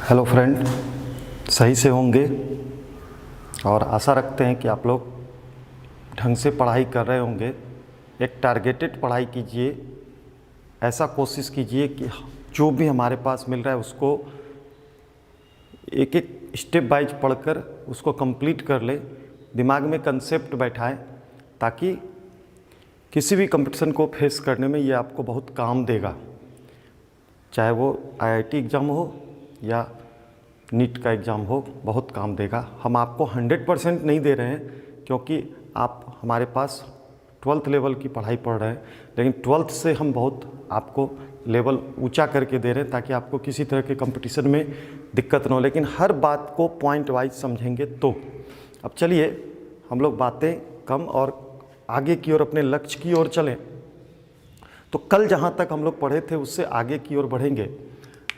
Hello friend, सही से होंगे और आशा रखते हैं कि आप लोग ढंग से पढ़ाई कर रहे होंगे। एक टारगेटेड पढ़ाई कीजिए, ऐसा कोशिश कीजिए कि जो भी हमारे पास मिल रहा है उसको एक एक स्टेप वाइज पढ़कर उसको कंप्लीट कर ले, दिमाग में कंसेप्ट बैठाएं ताकि किसी भी कंपटीशन को फेस करने में ये आपको बहुत काम देगा। चाहे वो आईआईटी एग्ज़ाम हो या नीट का एग्ज़ाम हो, बहुत काम देगा। हम आपको 100% नहीं दे रहे हैं क्योंकि आप हमारे पास 12th लेवल की पढ़ाई पढ़ रहे हैं, लेकिन 12th से हम बहुत आपको लेवल ऊंचा करके दे रहे हैं ताकि आपको किसी तरह के कंपटीशन में दिक्कत ना हो। लेकिन हर बात को पॉइंट वाइज समझेंगे तो। अब चलिए हम लोग बातें कम और आगे की ओर अपने लक्ष्य की ओर चलें। तो कल जहाँ तक हम लोग पढ़े थे उससे आगे की ओर बढ़ेंगे।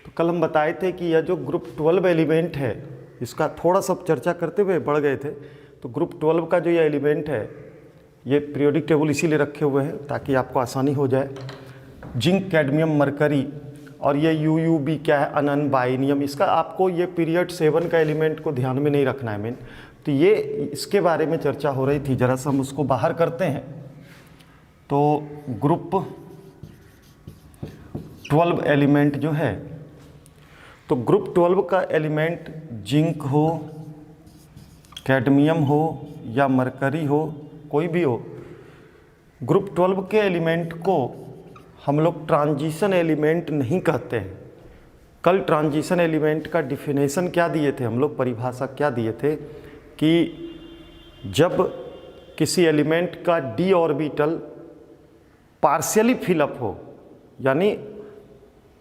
तो कल हम बताए थे कि यह जो ग्रुप 12 एलिमेंट है, इसका थोड़ा सा चर्चा करते हुए बढ़ गए थे। तो ग्रुप 12 का जो ये एलिमेंट है, ये पीरियोडिक टेबल इसीलिए रखे हुए हैं ताकि आपको आसानी हो जाए। जिंक, कैडमियम, मरकरी और ये यूयूबी क्या है, अनन, बाइनियम, इसका आपको ये पीरियड 7 का एलिमेंट को ध्यान में नहीं रखना है मेन। तो ये इसके बारे में चर्चा हो रही थी, ज़रा सा हम उसको बाहर करते हैं। तो ग्रुप 12 एलिमेंट जो है, तो ग्रुप 12 का एलिमेंट जिंक हो, कैडमियम हो या मरकरी हो, कोई भी हो, ग्रुप 12 के एलिमेंट को हम लोग ट्रांजिशन एलिमेंट नहीं कहते हैं। कल ट्रांजिशन एलिमेंट का डिफिनेशन क्या दिए थे हम लोग, परिभाषा क्या दिए थे कि जब किसी एलिमेंट का डी ऑर्बिटल पार्शियली फिलअप हो, यानी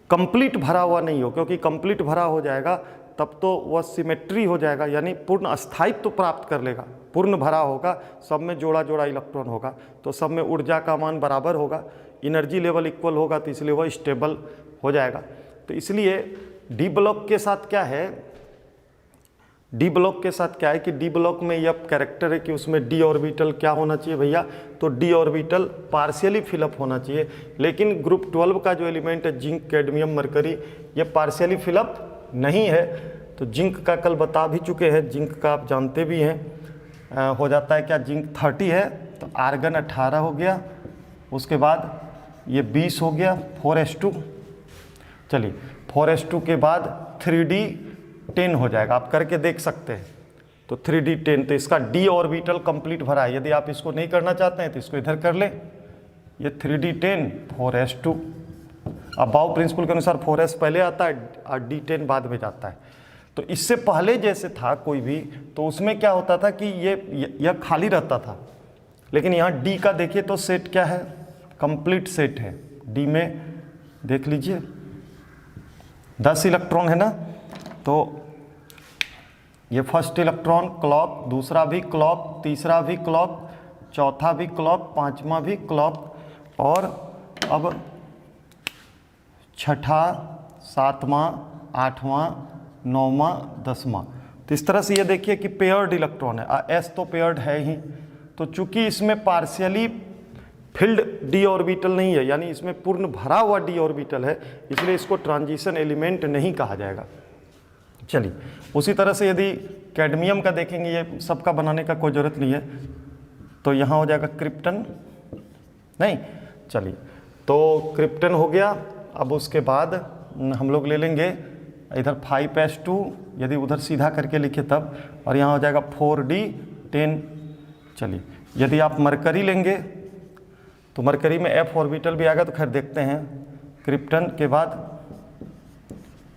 कंप्लीट भरा हुआ नहीं हो, क्योंकि कंप्लीट भरा हो जाएगा तब तो वह सिमेट्री हो जाएगा, यानी पूर्ण अस्थायित्व तो प्राप्त कर लेगा। पूर्ण भरा होगा, सब में जोड़ा जोड़ा इलेक्ट्रॉन होगा, तो सब में ऊर्जा का मान बराबर होगा, एनर्जी लेवल इक्वल होगा, तो इसलिए वह स्टेबल हो जाएगा। तो इसलिए डी ब्लॉक के साथ क्या है, डी ब्लॉक के साथ क्या है कि डी ब्लॉक में यह कैरेक्टर है कि उसमें डी ऑर्बिटल क्या होना चाहिए भैया, तो डी ऑर्बिटल पार्शियली फिलअप होना चाहिए। लेकिन ग्रुप 12 का जो एलिमेंट है जिंक, कैडमियम, मरकरी, ये पार्शियली फिलअप नहीं है। तो जिंक का कल बता भी चुके हैं, जिंक का आप जानते भी हैं। हो जाता है क्या, जिंक 30 है तो आर्गन 18 हो गया, उसके बाद ये 20 हो गया, 4s2। चलिए 4s2 के बाद 3d10 हो जाएगा, आप करके देख सकते हैं। तो 3d10, तो इसका डी ऑर्बिटल कंप्लीट भरा है। यदि आप इसको नहीं करना चाहते हैं तो इसको इधर कर लें, ये 3d10 4s2। अब बाउ प्रिंसिपल के अनुसार 4s पहले आता है और d10 बाद में जाता है। तो इससे पहले जैसे था कोई भी, तो उसमें क्या होता था कि यह खाली रहता था, लेकिन यहाँ डी का देखिए तो सेट क्या है, कंप्लीट सेट है। डी में देख लीजिए 10 इलेक्ट्रॉन है ना, तो ये फर्स्ट इलेक्ट्रॉन क्लॉक, दूसरा भी क्लॉक, तीसरा भी क्लॉक, चौथा भी क्लॉक, पांचवा भी क्लॉक, और अब छठा, सातवां, आठवां, नौवां, 10वां। तो इस तरह से ये देखिए कि पेयर्ड इलेक्ट्रॉन है, एस तो पेयर्ड है ही। तो चूंकि इसमें पार्शियली फिल्ड डी ऑर्बिटल नहीं है, यानी इसमें पूर्ण भरा हुआ डी ऑर्बिटल है, इसलिए इसको ट्रांजिशन एलिमेंट नहीं कहा जाएगा। चलिए उसी तरह से यदि कैडमियम का देखेंगे, ये सबका बनाने का कोई ज़रूरत नहीं है, तो यहाँ हो जाएगा क्रिप्टन, नहीं, चलिए तो क्रिप्टन हो गया। अब उसके बाद हम लोग ले लेंगे इधर 5s2, यदि उधर सीधा करके लिखे तब, और यहाँ हो जाएगा 4d10। चलिए यदि आप मरकरी लेंगे तो मरकरी में f ऑर्बिटल भी आएगा, तो खैर देखते हैं। क्रिप्टन के बाद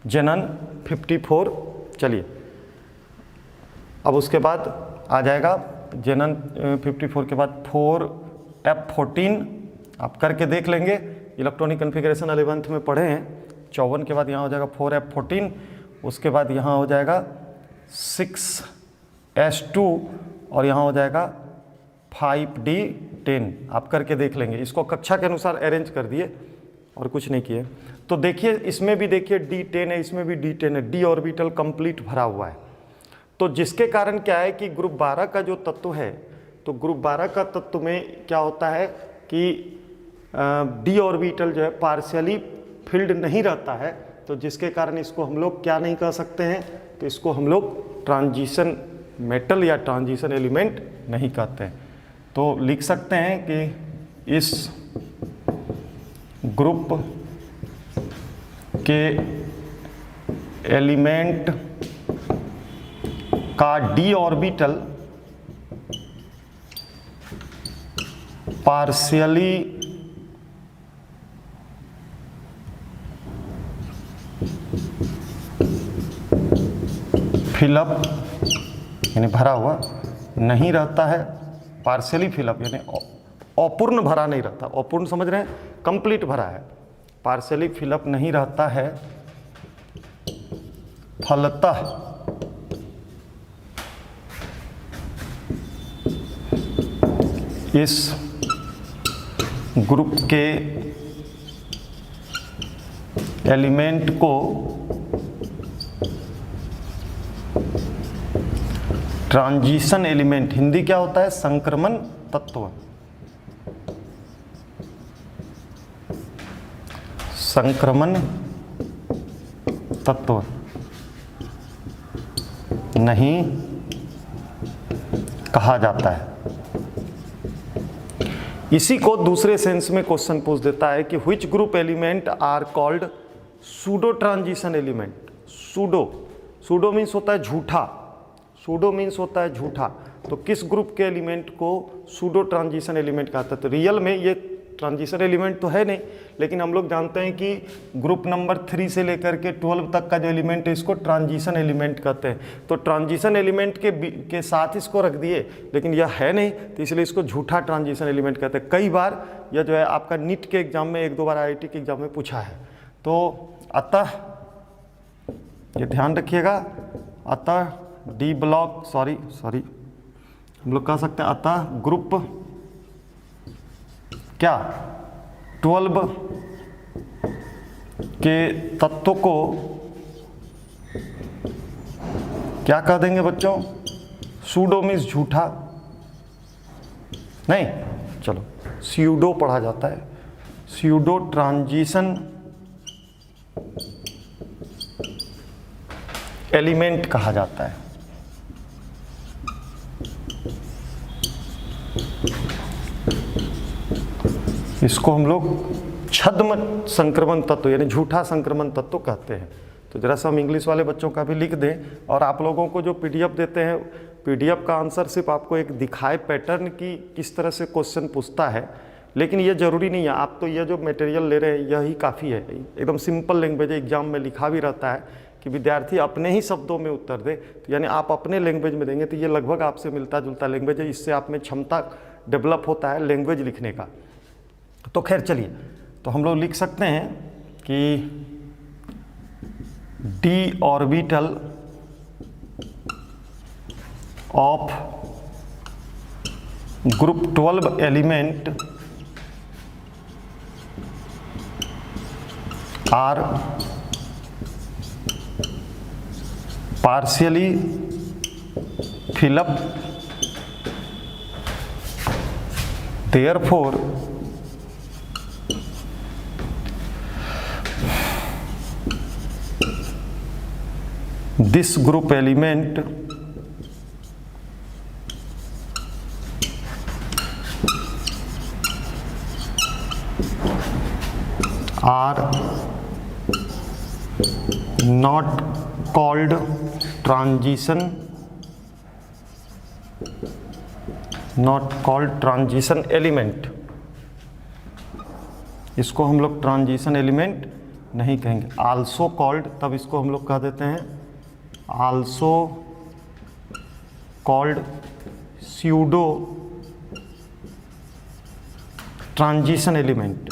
जेनन 54, चलिए अब उसके बाद आ जाएगा जेनन 54 के बाद 4f14, आप करके देख लेंगे, इलेक्ट्रॉनिक कन्फिग्रेशन 11th में पढ़े हैं। 54 के बाद यहाँ हो जाएगा 4f14, उसके बाद यहाँ हो जाएगा 6s2 और यहाँ हो जाएगा 5d10, आप करके देख लेंगे। इसको कक्षा के अनुसार अरेंज कर दिए और कुछ नहीं किए। तो देखिए इसमें भी देखिए d10 है, इसमें भी d10 है, डी ऑर्बिटल कंप्लीट भरा हुआ है। तो जिसके कारण क्या है कि ग्रुप 12 का जो तत्व है, तो ग्रुप 12 का तत्व में क्या होता है कि डी ऑर्बिटल जो है पार्शियली फिल्ड नहीं रहता है, तो जिसके कारण इसको हम लोग क्या नहीं कह सकते हैं, तो इसको हम लोग ट्रांजिशन मेटल या ट्रांजिशन एलिमेंट नहीं कहते हैं। तो लिख सकते हैं कि इस ग्रुप के एलिमेंट का d ऑर्बिटल पार्शियली फिलअप यानी भरा हुआ नहीं रहता है। पार्शियली फिलअप यानी अपूर्ण भरा नहीं रहता। अपूर्ण समझ रहे हैं, कंप्लीट भरा है। पार्शियली फिलअप नहीं रहता है, फलतः इस ग्रुप के एलिमेंट को ट्रांजिशन एलिमेंट, हिंदी क्या होता है, संक्रमण तत्व, संक्रमण तत्व नहीं कहा जाता है। इसी को दूसरे सेंस में क्वेश्चन पूछ देता है कि which group element are called pseudo transition element. Pseudo means होता है झूठा, सूडो मीन्स होता है झूठा। तो किस ग्रुप के एलिमेंट को सूडो ट्रांजिशन एलिमेंट कहते हैं। तो रियल में ये ट्रांजिशन एलिमेंट तो है नहीं, लेकिन हम लोग जानते हैं कि ग्रुप नंबर 3 से लेकर के 12 तक का जो एलिमेंट है इसको ट्रांजिशन एलिमेंट कहते हैं। तो ट्रांजिशन एलिमेंट के साथ इसको रख दिए, लेकिन यह है नहीं, तो इसलिए इसको झूठा ट्रांजिशन एलिमेंट कहते हैं। कई बार यह जो है आपका नीट के एग्जाम में, 1-2 बार IIT के एग्जाम में पूछा है। तो अतः ये ध्यान रखिएगा, अतः डी ब्लॉक सॉरी हम लोग कह सकते हैं अतः ग्रुप क्या 12 के तत्व को क्या कह देंगे बच्चों, सूडो मीन्स झूठा नहीं, चलो स्यूडो पढ़ा जाता है, स्यूडो ट्रांजिशन एलिमेंट कहा जाता है। इसको हम लोग छद्म संक्रमण तत्व यानी झूठा संक्रमण तत्व कहते हैं। तो जरा सा हम इंग्लिश वाले बच्चों का भी लिख दें, और आप लोगों को जो PDF देते हैं, PDF का आंसर सिर्फ आपको एक दिखाए पैटर्न की किस तरह से क्वेश्चन पूछता है, लेकिन ये जरूरी नहीं है। आप तो ये जो मटेरियल ले रहे हैं यही काफ़ी है, एकदम सिंपल लैंग्वेज है। एग्जाम में लिखा भी रहता है कि विद्यार्थी अपने ही शब्दों में उत्तर दे, तो यानी आप अपने लैंग्वेज में देंगे तो ये लगभग आपसे मिलता जुलता लैंग्वेज है। इससे आप में क्षमता डेवलप होता है लैंग्वेज लिखने का। तो खैर चलिए, तो हम लोग लिख सकते हैं कि d orbital of group 12 element are partially fill up, therefore this group element are not called transition, not called transition element. इसको हम लोग ट्रांजिशन एलिमेंट नहीं कहेंगे। आल्सो कॉल्ड, तब इसको हम लोग कह देते हैं also called pseudo transition element,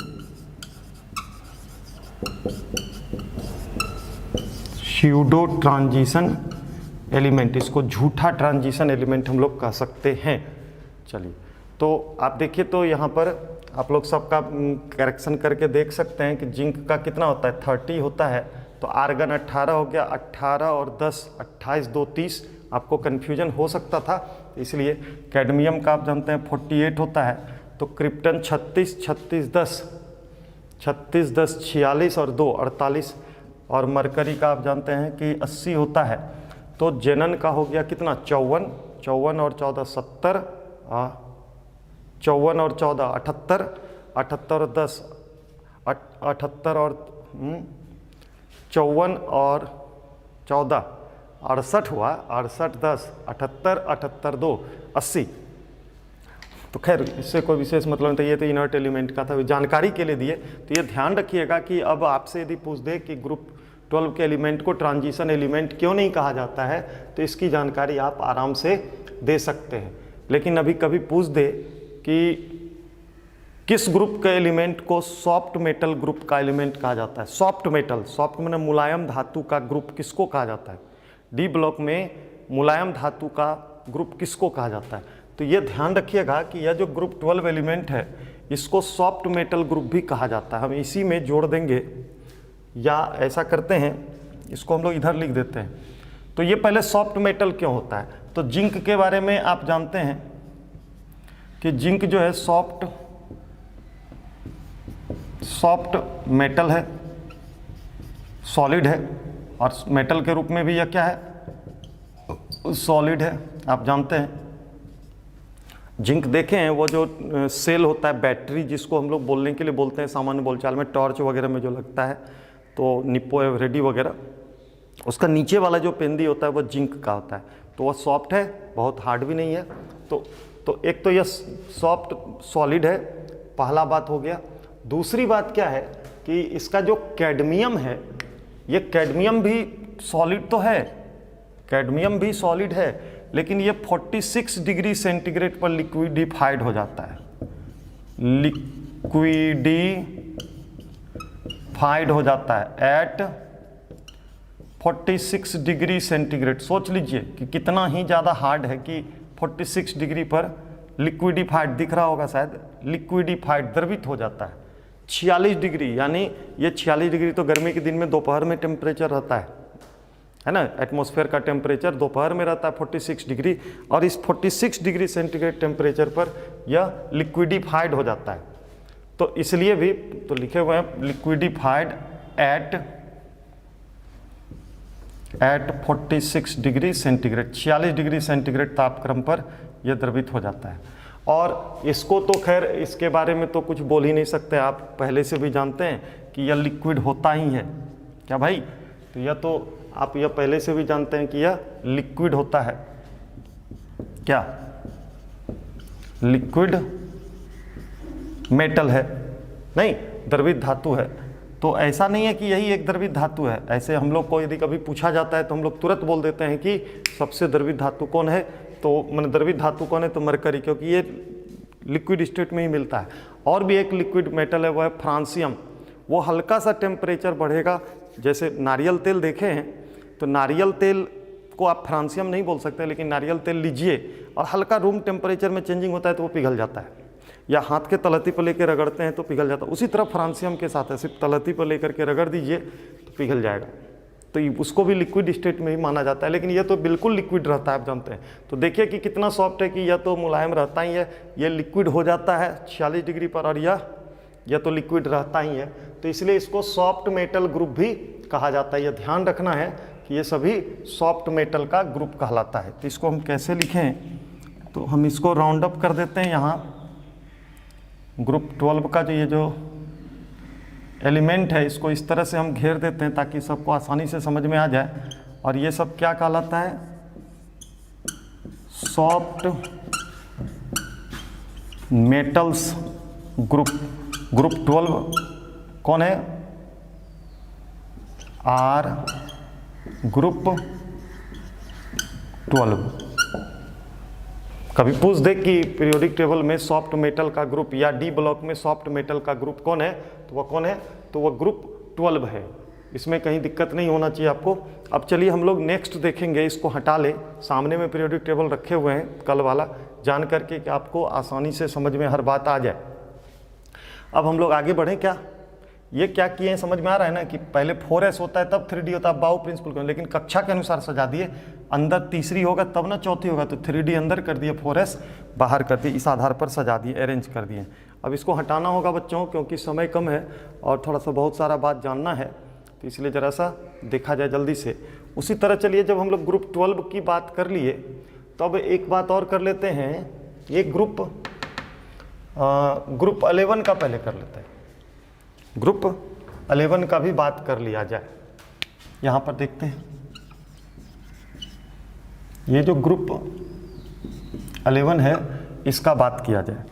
pseudo transition element, इसको झूठा ट्रांजिशन एलिमेंट हम लोग कह सकते हैं। चलिए, तो आप देखिए, तो यहाँ पर आप लोग सबका करेक्शन करके देख सकते हैं कि जिंक का कितना होता है, 30 होता है। तो आर्गन 18 हो गया, 18 और 10 28 2 30। आपको कन्फ्यूजन हो सकता था, इसलिए कैडमियम का आप जानते हैं 48 होता है। तो क्रिप्टन 36 36 10 36 10 46 और 2 48। और मरकरी का आप जानते हैं कि 80 होता है। तो जेनन का हो गया कितना 54, 54 और 14 70, 54 और 14 78, 78 और 10 78 और 54 और 14 68 हुआ, 68 10 78 78 2 80। तो खैर इससे कोई विशेष मतलब नहीं था, ये तो इनर्ट एलिमेंट का था, जानकारी के लिए दिए। तो ये ध्यान रखिएगा कि अब आपसे यदि पूछ दे कि ग्रुप 12 के एलिमेंट को ट्रांजिशन एलिमेंट क्यों नहीं कहा जाता है, तो इसकी जानकारी आप आराम से दे सकते हैं। लेकिन अभी कभी पूछ दे कि किस ग्रुप के एलिमेंट को सॉफ्ट मेटल ग्रुप का एलिमेंट कहा जाता है। सॉफ्ट मेटल, सॉफ्ट माने मुलायम धातु का ग्रुप किसको कहा जाता है, डी ब्लॉक में मुलायम धातु का ग्रुप किसको कहा जाता है। तो ये ध्यान रखिएगा कि यह जो ग्रुप 12 एलिमेंट है इसको सॉफ्ट मेटल ग्रुप भी कहा जाता है। हम इसी में जोड़ देंगे, या ऐसा करते हैं इसको हम लोग इधर लिख देते हैं। तो ये पहले सॉफ्ट मेटल क्यों होता है, तो जिंक के बारे में आप जानते हैं कि जिंक जो है सॉफ्ट मेटल है, सॉलिड है, और मेटल के रूप में भी यह क्या है, सॉलिड है। आप जानते हैं जिंक देखे हैं, वो जो सेल होता है बैटरी जिसको हम लोग बोलने के लिए बोलते हैं सामान्य बोलचाल में, टॉर्च वगैरह में जो लगता है, तो निप्पो एवरेडी वगैरह, उसका नीचे वाला जो पेंदी होता है वो जिंक का होता है। तो वह सॉफ्ट है, बहुत हार्ड भी नहीं है। तो एक तो यह सॉफ्ट सॉलिड है, पहला बात हो गया। दूसरी बात क्या है कि इसका जो कैडमियम है, ये कैडमियम भी सॉलिड तो है, कैडमियम भी सॉलिड है, लेकिन ये 46 डिग्री सेंटीग्रेड पर लिक्विडिफाइड हो जाता है, लिक्विडिफाइड हो जाता है एट 46 डिग्री सेंटीग्रेड। सोच लीजिए कि कितना ही ज़्यादा हार्ड है कि 46 डिग्री पर लिक्विडिफाइड, दिख रहा होगा शायद, लिक्विडिफाइड द्रवित हो जाता है। 46 डिग्री, यानी ये 46 डिग्री तो गर्मी के दिन में दोपहर में टेम्परेचर रहता है ना, एटमॉस्फेयर का टेम्परेचर दोपहर में रहता है 46 डिग्री, और इस 46 डिग्री सेंटीग्रेड टेम्परेचर पर यह लिक्विडिफाइड हो जाता है। तो इसलिए भी तो लिखे हुए हैं liquidified at 46 degree centigrade, 46 degree centigrade तापक्रम पर यह द्रवित हो जाता है। और इसको तो खैर इसके बारे में तो कुछ बोल ही नहीं सकते, आप पहले से भी जानते हैं कि यह लिक्विड होता ही है। क्या भाई, तो यह तो आप यह पहले से भी जानते हैं कि यह लिक्विड होता है। क्या लिक्विड मेटल है, नहीं द्रवित धातु है। तो ऐसा नहीं है कि यही एक द्रवित धातु है। ऐसे हम लोग को यदि कभी पूछा जाता है तो हम लोग तुरंत बोल देते हैं कि सबसे द्रवित धातु कौन है, तो मैंने द्रवित धातु कौन है, तो मरकरी, क्योंकि ये लिक्विड स्टेट में ही मिलता है। और भी एक लिक्विड मेटल है, वो है फ्रांसियम। वो हल्का सा टेम्परेचर बढ़ेगा, जैसे नारियल तेल देखे हैं, तो नारियल तेल को आप फ्रांसियम नहीं बोल सकते, लेकिन नारियल तेल लीजिए और हल्का रूम टेम्परेचर में चेंजिंग होता है तो वो पिघल जाता है, या हाथ के तलहटी पर लेकर रगड़ते हैं तो पिघल जाता है। उसी तरह फ्रांसियम के साथ है, सिर्फ तलहटी पर लेकर के रगड़ दीजिए तो पिघल जाएगा। तो उसको भी लिक्विड स्टेट में ही माना जाता है, लेकिन यह तो बिल्कुल लिक्विड रहता है, आप जानते हैं। तो देखिए कि कितना सॉफ्ट है कि यह तो मुलायम रहता ही है, यह लिक्विड हो जाता है 46 डिग्री पर, और यह तो लिक्विड रहता ही है। तो इसलिए इसको सॉफ्ट मेटल ग्रुप भी कहा जाता है। यह ध्यान रखना है कि ये सभी सॉफ्ट मेटल का ग्रुप कहलाता है। तो इसको हम कैसे लिखें, तो हम इसको राउंड अप कर देते हैं। यहाँ ग्रुप 12 का जो ये जो एलिमेंट है, इसको इस तरह से हम घेर देते हैं ताकि सबको आसानी से समझ में आ जाए। और ये सब क्या कहलाता है, सॉफ्ट मेटल्स ग्रुप। ग्रुप 12 कौन है, आर ग्रुप 12। कभी पूछ दे कि पीरियोडिक टेबल में सॉफ्ट मेटल का ग्रुप या डी ब्लॉक में सॉफ्ट मेटल का ग्रुप कौन है, तो वह कौन है, तो वह ग्रुप 12 है। इसमें कहीं दिक्कत नहीं होना चाहिए आपको। अब चलिए हम लोग नेक्स्ट देखेंगे, इसको हटा ले, सामने में पीरियोडिक टेबल रखे हुए हैं कल वाला, जान करके कि आपको आसानी से समझ में हर बात आ जाए। अब हम लोग आगे बढ़ें। क्या ये क्या किए हैं, समझ में आ रहा है ना कि पहले 4s होता है तब 3D होता है, बाउ प्रिंसिपल को, लेकिन कक्षा के अनुसार सजा दिए। अंदर तीसरी होगा तब ना चौथी होगा, तो 3D अंदर कर दिए, 4s बाहर कर दिए, इस आधार पर सजा दिए, अरेंज कर दिए। अब इसको हटाना होगा बच्चों, क्योंकि समय कम है और थोड़ा सा बहुत सारा बात जानना है। तो इसलिए ज़रा सा देखा जाए जल्दी से। उसी तरह चलिए, जब हम लोग ग्रुप 12 की बात कर लिए तो अब एक बात और कर लेते हैं, ये ग्रुप 11 का पहले कर लेते हैं। ग्रुप 11 का भी बात कर लिया जाए। यहाँ पर देखते हैं, ये जो ग्रुप 11 है इसका बात किया जाए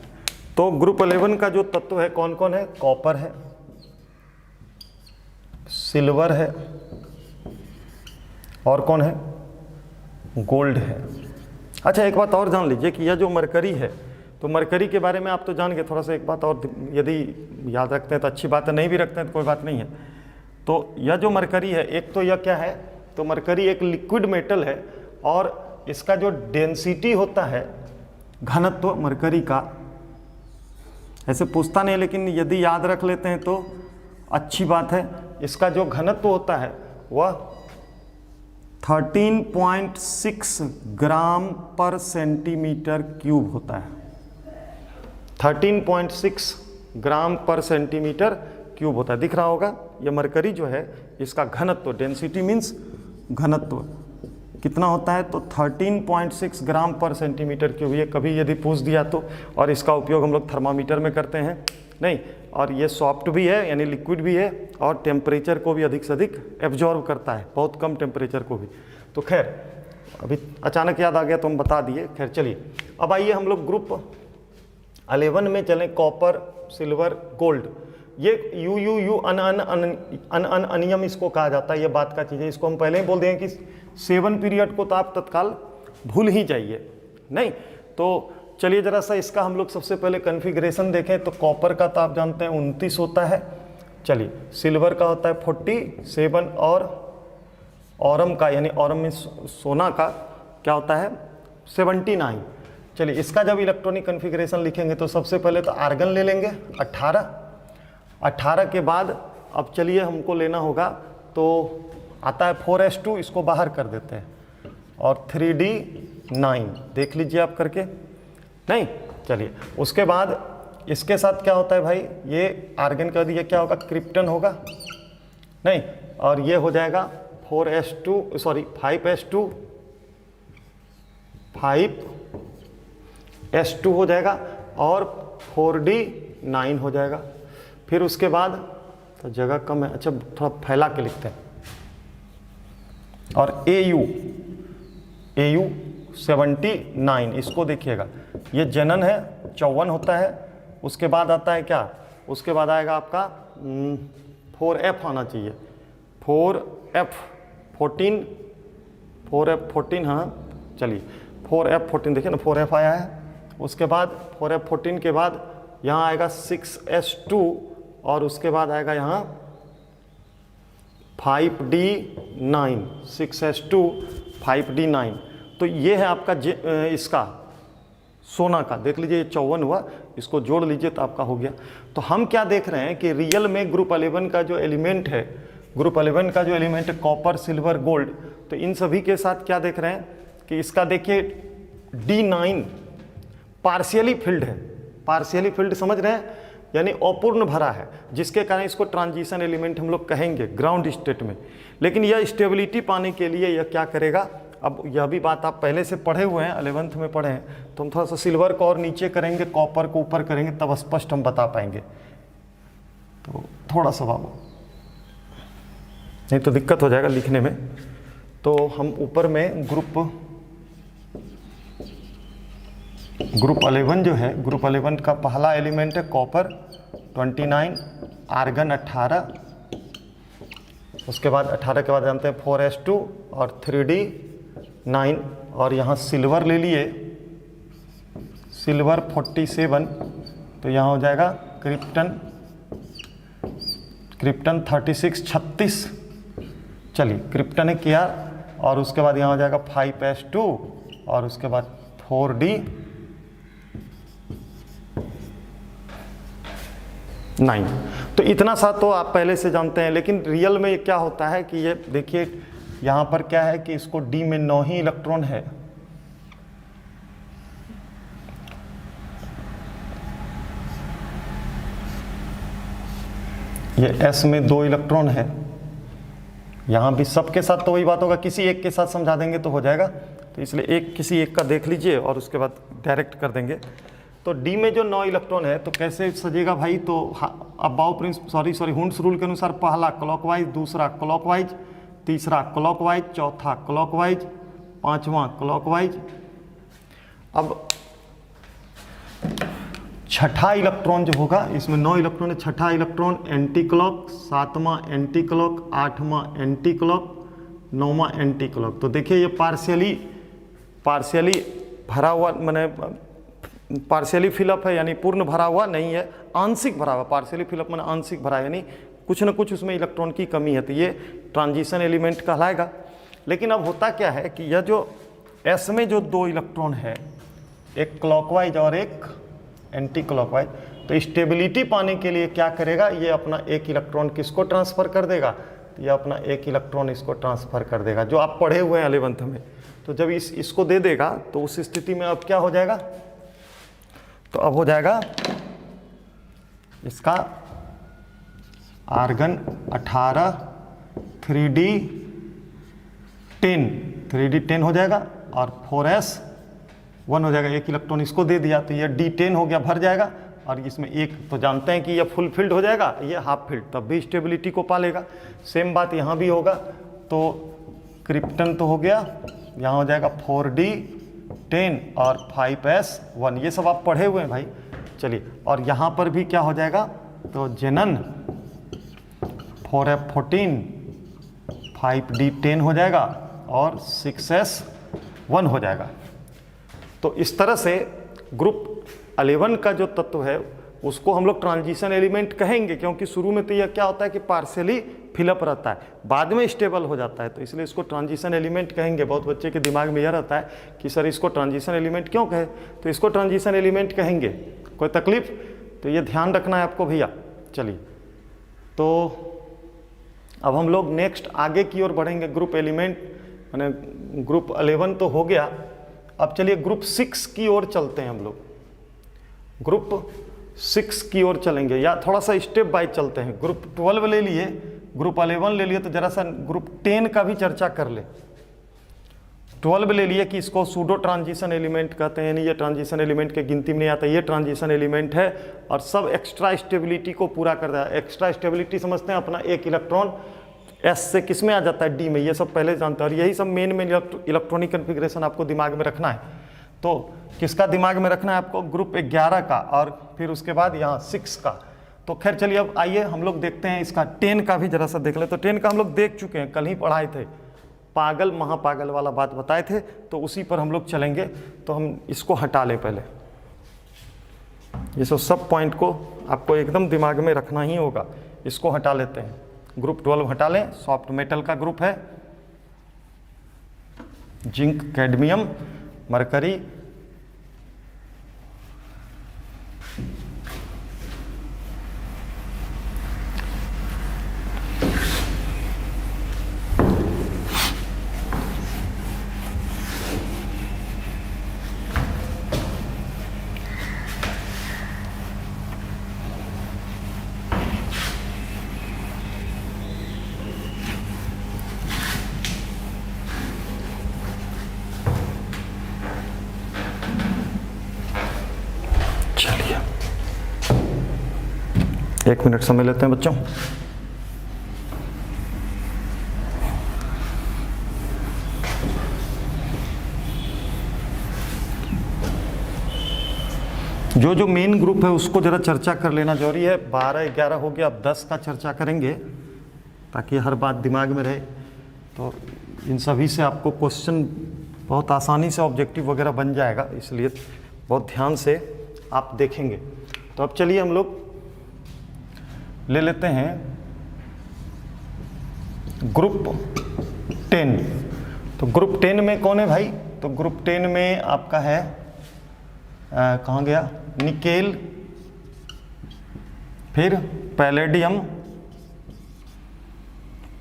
तो ग्रुप 11 का जो तत्व है कौन कौन है? कॉपर है, सिल्वर है, और कौन है? गोल्ड है। अच्छा, एक बात और जान लीजिए कि यह जो मरकरी है, तो मरकरी के बारे में आप तो जान गए। थोड़ा सा एक बात और यदि याद रखते हैं तो अच्छी बात है, नहीं भी रखते हैं तो कोई बात नहीं है। तो यह जो मरकरी है, एक तो यह क्या है, तो मरकरी एक लिक्विड मेटल है और इसका जो डेंसिटी होता है, घनत्व मरकरी का, ऐसे पूछता नहीं लेकिन यदि याद रख लेते हैं तो अच्छी बात है। इसका जो घनत्व होता है वह 13.6 ग्राम पर सेंटीमीटर क्यूब होता है। 13.6 ग्राम पर सेंटीमीटर क्यूब होता है, दिख रहा होगा। यह मरकरी जो है इसका घनत्व, डेंसिटी मीन्स घनत्व कितना होता है, तो 13.6 ग्राम पर सेंटीमीटर क्यूब। ये कभी यदि पूछ दिया तो, और इसका उपयोग हम लोग थर्मामीटर में करते हैं नहीं, और ये सॉफ्ट भी है यानी लिक्विड भी है, और टेम्परेचर को भी अधिक से अधिक एब्जॉर्व करता है, बहुत कम टेम्परेचर को भी। तो खैर अभी अचानक याद आ गया तो हम बता दिए। खैर चलिए, अब आइए हम लोग ग्रुप 11 में चलें। कॉपर, सिल्वर, गोल्ड, ये यू अनियम इसको कहा जाता है। ये बात का चीज़ है, इसको हम पहले ही बोल दें कि 7 पीरियड को तो आप तत्काल भूल ही जाइए नहीं। तो चलिए ज़रा सा इसका हम लोग सबसे पहले कन्फिग्रेशन देखें। तो कॉपर का तो आप जानते हैं 29 होता है। चलिए, सिल्वर का होता है 47, और ऑरम का यानी ऑरम में सोना का क्या होता है 79। चलिए, इसका जब इलेक्ट्रॉनिक कन्फिग्रेशन लिखेंगे तो सबसे पहले तो आर्गन ले लेंगे 18 के बाद अब चलिए हमको लेना होगा, तो आता है 4s2, इसको बाहर कर देते हैं, और 3d9 देख लीजिए आप करके नहीं। चलिए, उसके बाद इसके साथ क्या होता है भाई, ये आर्गन का ये क्या होगा, क्रिप्टन होगा नहीं, और ये हो जाएगा 5s2 हो जाएगा, और 4d9 हो जाएगा। फिर उसके बाद तो जगह कम है, अच्छा थोड़ा फैला के लिखते हैं, और AU 79, इसको देखिएगा, ये जनन है 54 होता है। उसके बाद आता है क्या, उसके बाद आएगा आपका 4F आना चाहिए, 4F14, हाँ चलिए 4F14 देखिए ना, 4F आया है। उसके बाद 4F14 के बाद यहाँ आएगा 6s2, और उसके बाद आएगा यहाँ 5d9, 6s2 5d9। तो ये है आपका इसका सोना का, देख लीजिए ये 54 हुआ, इसको जोड़ लीजिए तो आपका हो गया। तो हम क्या देख रहे हैं कि रियल में ग्रुप 11 का जो एलिमेंट है, ग्रुप 11 का जो एलिमेंट है कॉपर, सिल्वर, गोल्ड, तो इन सभी के साथ क्या देख रहे हैं कि इसका देखिए D9 पार्शियली फिल्ड है। पार्शियली फिल्ड समझ रहे हैं, यानी अपूर्ण भरा है, जिसके कारण इसको ट्रांजिशन एलिमेंट हम लोग कहेंगे ग्राउंड स्टेट में। लेकिन यह स्टेबिलिटी पाने के लिए यह क्या करेगा, अब यह भी बात आप पहले से पढ़े हुए हैं, 11th में पढ़े हैं, तो हम थोड़ा सा सिल्वर को और नीचे करेंगे, कॉपर को ऊपर करेंगे, तब स्पष्ट हम बता पाएंगे। तो थोड़ा सा बाबू, नहीं तो दिक्कत हो जाएगा लिखने में। तो हम ऊपर में ग्रुप 11 जो है, ग्रुप 11 का पहला एलिमेंट है कॉपर 29, आर्गन 18, उसके बाद 18 के बाद जानते हैं 4s2 और 3d9, और यहाँ सिल्वर ले लिए, सिल्वर 47, तो यहाँ हो जाएगा क्रिप्टन 36। चलिए, क्रिप्टन है किया, और उसके बाद यहाँ हो जाएगा 5s2, और उसके बाद 4d9। तो इतना सा तो आप पहले से जानते हैं। लेकिन रियल में क्या होता है कि ये देखिए यहाँ पर क्या है कि इसको D में 9 ही इलेक्ट्रॉन है, ये S में 2 इलेक्ट्रॉन है, यहाँ भी सबके साथ तो वही बात होगा, किसी एक के साथ समझा देंगे तो हो जाएगा, तो इसलिए किसी एक का देख लीजिए और उसके बाद डायरेक्ट कर देंगे। तो डी में जो 9 इलेक्ट्रॉन है तो कैसे सजेगा भाई, तो अबाव हुंड्स रूल के अनुसार पहला क्लॉकवाइज, दूसरा क्लॉकवाइज, तीसरा क्लॉकवाइज, चौथा क्लॉकवाइज, पांचवा क्लॉकवाइज। अब छठा इलेक्ट्रॉन जो होगा, इसमें 9 इलेक्ट्रॉन है, छठा इलेक्ट्रॉन एंटी क्लॉक, सातवां एंटी क्लॉक, आठवां एंटी क्लॉक, नौवां एंटी क्लॉक। तो देखिए ये पार्शियली भरा हुआ, मैंने पार्शियली फिलअप है, यानी पूर्ण भरा हुआ नहीं है, आंशिक भरा हुआ। पार्शियली फिलअप मैंने आंशिक भरा है, यानी कुछ ना कुछ उसमें इलेक्ट्रॉन की कमी है, तो ये ट्रांजिशन एलिमेंट कहलाएगा। लेकिन अब होता क्या है कि यह जो एस में जो 2 इलेक्ट्रॉन है, एक क्लॉकवाइज और एक एंटी क्लॉकवाइज, तो स्टेबिलिटी पाने के लिए क्या करेगा, ये अपना एक इलेक्ट्रॉन किसको ट्रांसफ़र कर देगा, तो ये अपना एक इलेक्ट्रॉन इसको ट्रांसफ़र कर देगा, जो आप पढ़े हुए हैं 11th में। तो जब इसको दे देगा तो उस स्थिति में अब क्या हो जाएगा, तो अब हो जाएगा इसका आर्गन 18 3d10 हो जाएगा और 4s1 हो जाएगा। एक इलेक्ट्रॉन इसको दे दिया तो ये d10 हो गया, भर जाएगा, और इसमें एक तो जानते हैं कि ये फुल फिल्ड हो जाएगा, ये हाफ फिल्ड, तब भी स्टेबिलिटी को पालेगा। सेम बात यहाँ भी होगा, तो क्रिप्टन तो हो गया, यहाँ हो जाएगा 4d10 और 5s1, ये सब आप पढ़े हुए हैं भाई। चलिए, और यहाँ पर भी क्या हो जाएगा, तो जेनन 4f14 5d10 हो जाएगा और 6s1 हो जाएगा। तो इस तरह से ग्रुप 11 का जो तत्व है उसको हम लोग ट्रांजिशन एलिमेंट कहेंगे, क्योंकि शुरू में तो यह क्या होता है कि पार्शियली फिलअप रहता है, बाद में स्टेबल हो जाता है, तो इसलिए इसको ट्रांजिशन एलिमेंट कहेंगे। बहुत बच्चे के दिमाग में यह रहता है कि सर इसको ट्रांजिशन एलिमेंट क्यों कहे, तो इसको ट्रांजिशन एलिमेंट कहेंगे। कोई तकलीफ, तो ये ध्यान रखना है आपको भैया। चलिए, तो अब हम लोग नेक्स्ट आगे की ओर बढ़ेंगे। ग्रुप एलिमेंट माने ग्रुप 11 तो हो गया, अब चलिए ग्रुप 6 की ओर चलते हैं हम लोग। ग्रुप 6 की ओर चलेंगे, या थोड़ा सा स्टेप बाय चलते हैं। ग्रुप 12 ले लिए, ग्रुप 11 ले लिए, तो जरा सा ग्रुप 10 का भी चर्चा कर ले। 12 ले लिए कि इसको सूडो ट्रांजिशन एलिमेंट कहते हैं, नहीं ये ट्रांजिशन एलिमेंट के गिनती में नहीं आता, ये ट्रांजिशन एलिमेंट है और सब एक्स्ट्रा स्टेबिलिटी को पूरा कर रहा है। एक्स्ट्रा स्टेबिलिटी समझते हैं अपना एक इलेक्ट्रॉन एस से किस में आ जाता है, डी में, ये सब पहले जानते हैं, और यही सब मेन इलेक्ट्रॉनिक कन्फिग्रेशन आपको दिमाग में रखना है। तो किसका दिमाग में रखना है आपको, ग्रुप 11 का, और फिर उसके बाद यहाँ 6 का। तो खैर चलिए, अब आइए हम लोग देखते हैं इसका 10 का भी जरा सा देख ले। तो 10 का हम लोग देख चुके हैं, कल ही पढ़ाए थे, पागल महापागल वाला बात बताए थे, तो उसी पर हम लोग चलेंगे। तो हम इसको हटा लें पहले, ये सब पॉइंट को आपको एकदम दिमाग में रखना ही होगा। इसको हटा लेते हैं, ग्रुप 12 हटा लें। सॉफ्ट मेटल का ग्रुप है, जिंक, कैडमियम, मरकरी, एक मिनट समय लेते हैं बच्चों। जो मेन ग्रुप है उसको जरा चर्चा कर लेना जरूरी है। 12-11 हो गया, अब 10 का चर्चा करेंगे ताकि हर बात दिमाग में रहे। तो इन सभी से आपको क्वेश्चन बहुत आसानी से ऑब्जेक्टिव वगैरह बन जाएगा, इसलिए बहुत ध्यान से आप देखेंगे। तो अब चलिए हम लोग ले लेते हैं ग्रुप 10। तो ग्रुप 10 में कौन है भाई, तो ग्रुप 10 में आपका है कहाँ गया, निकेल, फिर पैलेडियम,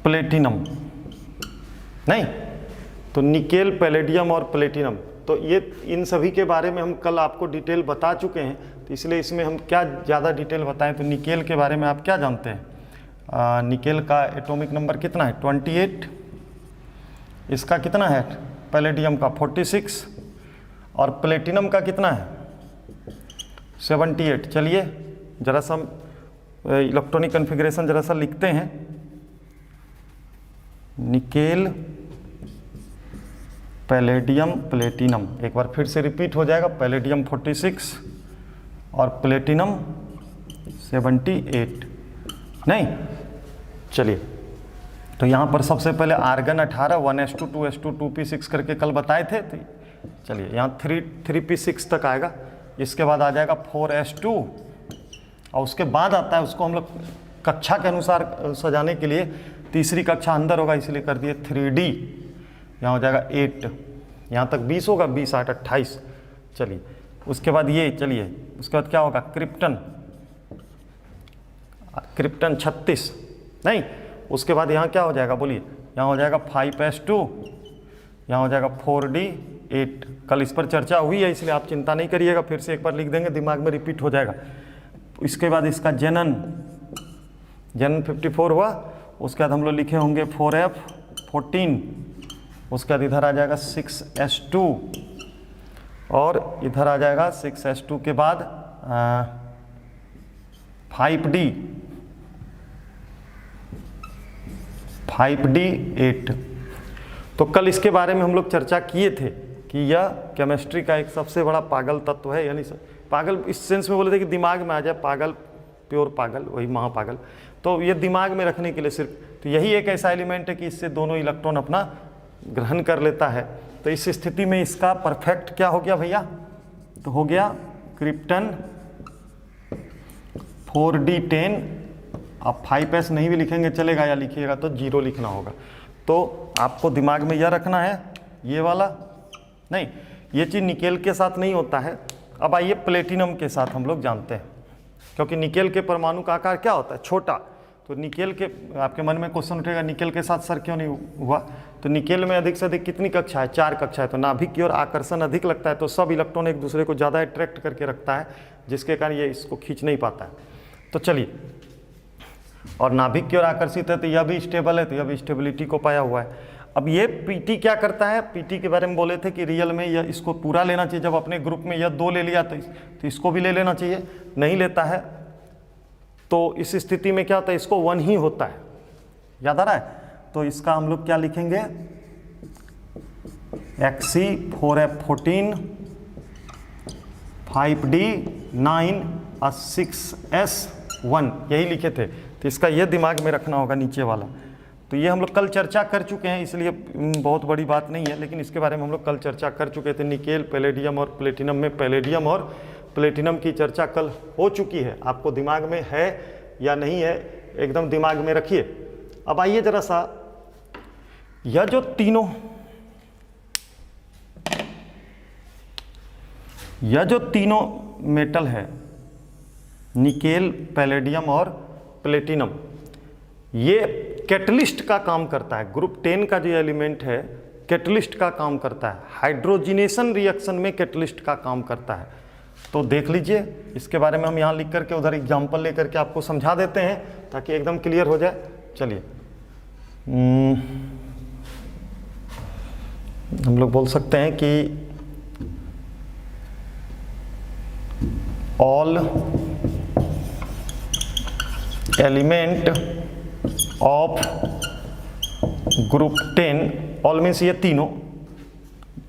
प्लेटिनम, नहीं तो निकेल, पैलेडियम और प्लेटिनम। तो ये इन सभी के बारे में हम कल आपको डिटेल बता चुके हैं, तो इसलिए इसमें हम क्या ज़्यादा डिटेल बताएं। तो निकेल के बारे में आप क्या जानते हैं, निकेल का एटॉमिक नंबर कितना है 28, इसका कितना है पैलेडियम का 46 और प्लेटिनम का कितना है 78। चलिए जरा सा हम इलेक्ट्रॉनिक कन्फिग्रेशन जरा सा लिखते हैं। निकेल, पैलेडियम, प्लेटिनम, एक बार फिर से रिपीट हो जाएगा, पैलेडियम 46 और प्लेटिनम 78। नहीं, चलिए तो यहाँ पर सबसे पहले आर्गन 18 1s2 2s2 2p6 करके कल बताए थे, तो चलिए यहाँ 3p6 तक आएगा। इसके बाद आ जाएगा 4s2 और उसके बाद आता है, उसको हम लोग कक्षा के अनुसार सजाने के लिए तीसरी कक्षा अंदर होगा इसलिए कर दिए 3d। यहाँ हो जाएगा 8, यहाँ तक 20 होगा, 20 8 28। चलिए उसके बाद ये, चलिए उसके बाद क्या होगा क्रिप्टन, क्रिप्टन 36, नहीं उसके बाद यहाँ क्या हो जाएगा बोलिए, यहाँ हो जाएगा 5s2, यहाँ हो जाएगा 4d 8। कल इस पर चर्चा हुई है इसलिए आप चिंता नहीं करिएगा, फिर से एक बार लिख देंगे दिमाग में रिपीट हो जाएगा। इसके बाद इसका जनन 54 हुआ, उसके बाद हम लोग लिखे होंगे 4f 14, उसके बाद इधर आ जाएगा 6s2 और इधर आ जाएगा 6s2 के बाद 5d 8। तो कल इसके बारे में हम लोग चर्चा किए थे कि यह केमिस्ट्री का एक सबसे बड़ा पागल तत्व है, यानी पागल इस सेंस में बोले थे कि दिमाग में आ जाए, पागल प्योर पागल, वही महापागल। तो ये दिमाग में रखने के लिए सिर्फ, तो यही एक ऐसा एलिमेंट है कि इससे दोनों इलेक्ट्रॉन अपना ग्रहण कर लेता है। तो इस स्थिति में इसका परफेक्ट क्या हो गया भैया, तो हो गया क्रिप्टन 4d10। आप 5s नहीं भी लिखेंगे चलेगा, या लिखिएगा तो 0 लिखना होगा। तो आपको दिमाग में यह रखना है, ये वाला नहीं, ये चीज़ निकेल के साथ नहीं होता है। अब आइए प्लेटिनम के साथ हम लोग जानते हैं, क्योंकि निकेल के परमाणु का आकार क्या होता है छोटा, तो निकेल के आपके मन में क्वेश्चन उठेगा निकेल के साथ सर क्यों नहीं हुआ, तो निकेल में अधिक से अधिक कितनी कक्षा है 4 कक्षा है, तो नाभिक की ओर आकर्षण अधिक लगता है, तो सब इलेक्ट्रॉन एक दूसरे को ज़्यादा अट्रैक्ट करके रखता है, जिसके कारण ये इसको खींच नहीं पाता है। तो चलिए, और नाभिक की ओर आकर्षित है तो यह भी स्टेबल है, तो यह भी स्टेबिलिटी को पाया हुआ है। अब ये पीटी क्या करता है, पीटी के बारे में बोले थे कि रियल में यह इसको पूरा लेना चाहिए, जब अपने ग्रुप में यह 2 ले लिया तो इसको भी ले लेना चाहिए, नहीं लेता है तो इस स्थिति में क्या होता है, इसको 1 ही होता है, याद आ रहा है। तो इसका हम लोग क्या लिखेंगे, Xc4f14 5d9 और 6s1 यही लिखे थे, तो इसका ये दिमाग में रखना होगा नीचे वाला। तो ये हम लोग कल चर्चा कर चुके हैं, इसलिए बहुत बड़ी बात नहीं है, लेकिन इसके बारे में हम लोग कल चर्चा कर चुके थे। निकेल, पैलेडियम और प्लेटिनम में पैलेडियम और प्लेटिनम की चर्चा कल हो चुकी है। आपको दिमाग में है या नहीं है, एकदम दिमाग में रखिए। अब आइए जरा सा, यह जो तीनों मेटल है, निकेल, पैलेडियम और प्लेटिनम, ये कैटलिस्ट का काम करता है। ग्रुप 10 का जो एलिमेंट है कैटलिस्ट का काम करता है, हाइड्रोजिनेशन रिएक्शन में कैटलिस्ट का काम करता है। तो देख लीजिए, इसके बारे में हम यहाँ लिख करके उधर एग्जाम्पल लेकर के आपको समझा देते हैं ताकि एकदम क्लियर हो जाए। चलिए, हम लोग बोल सकते हैं कि all element of group 10, all means ये तीनों,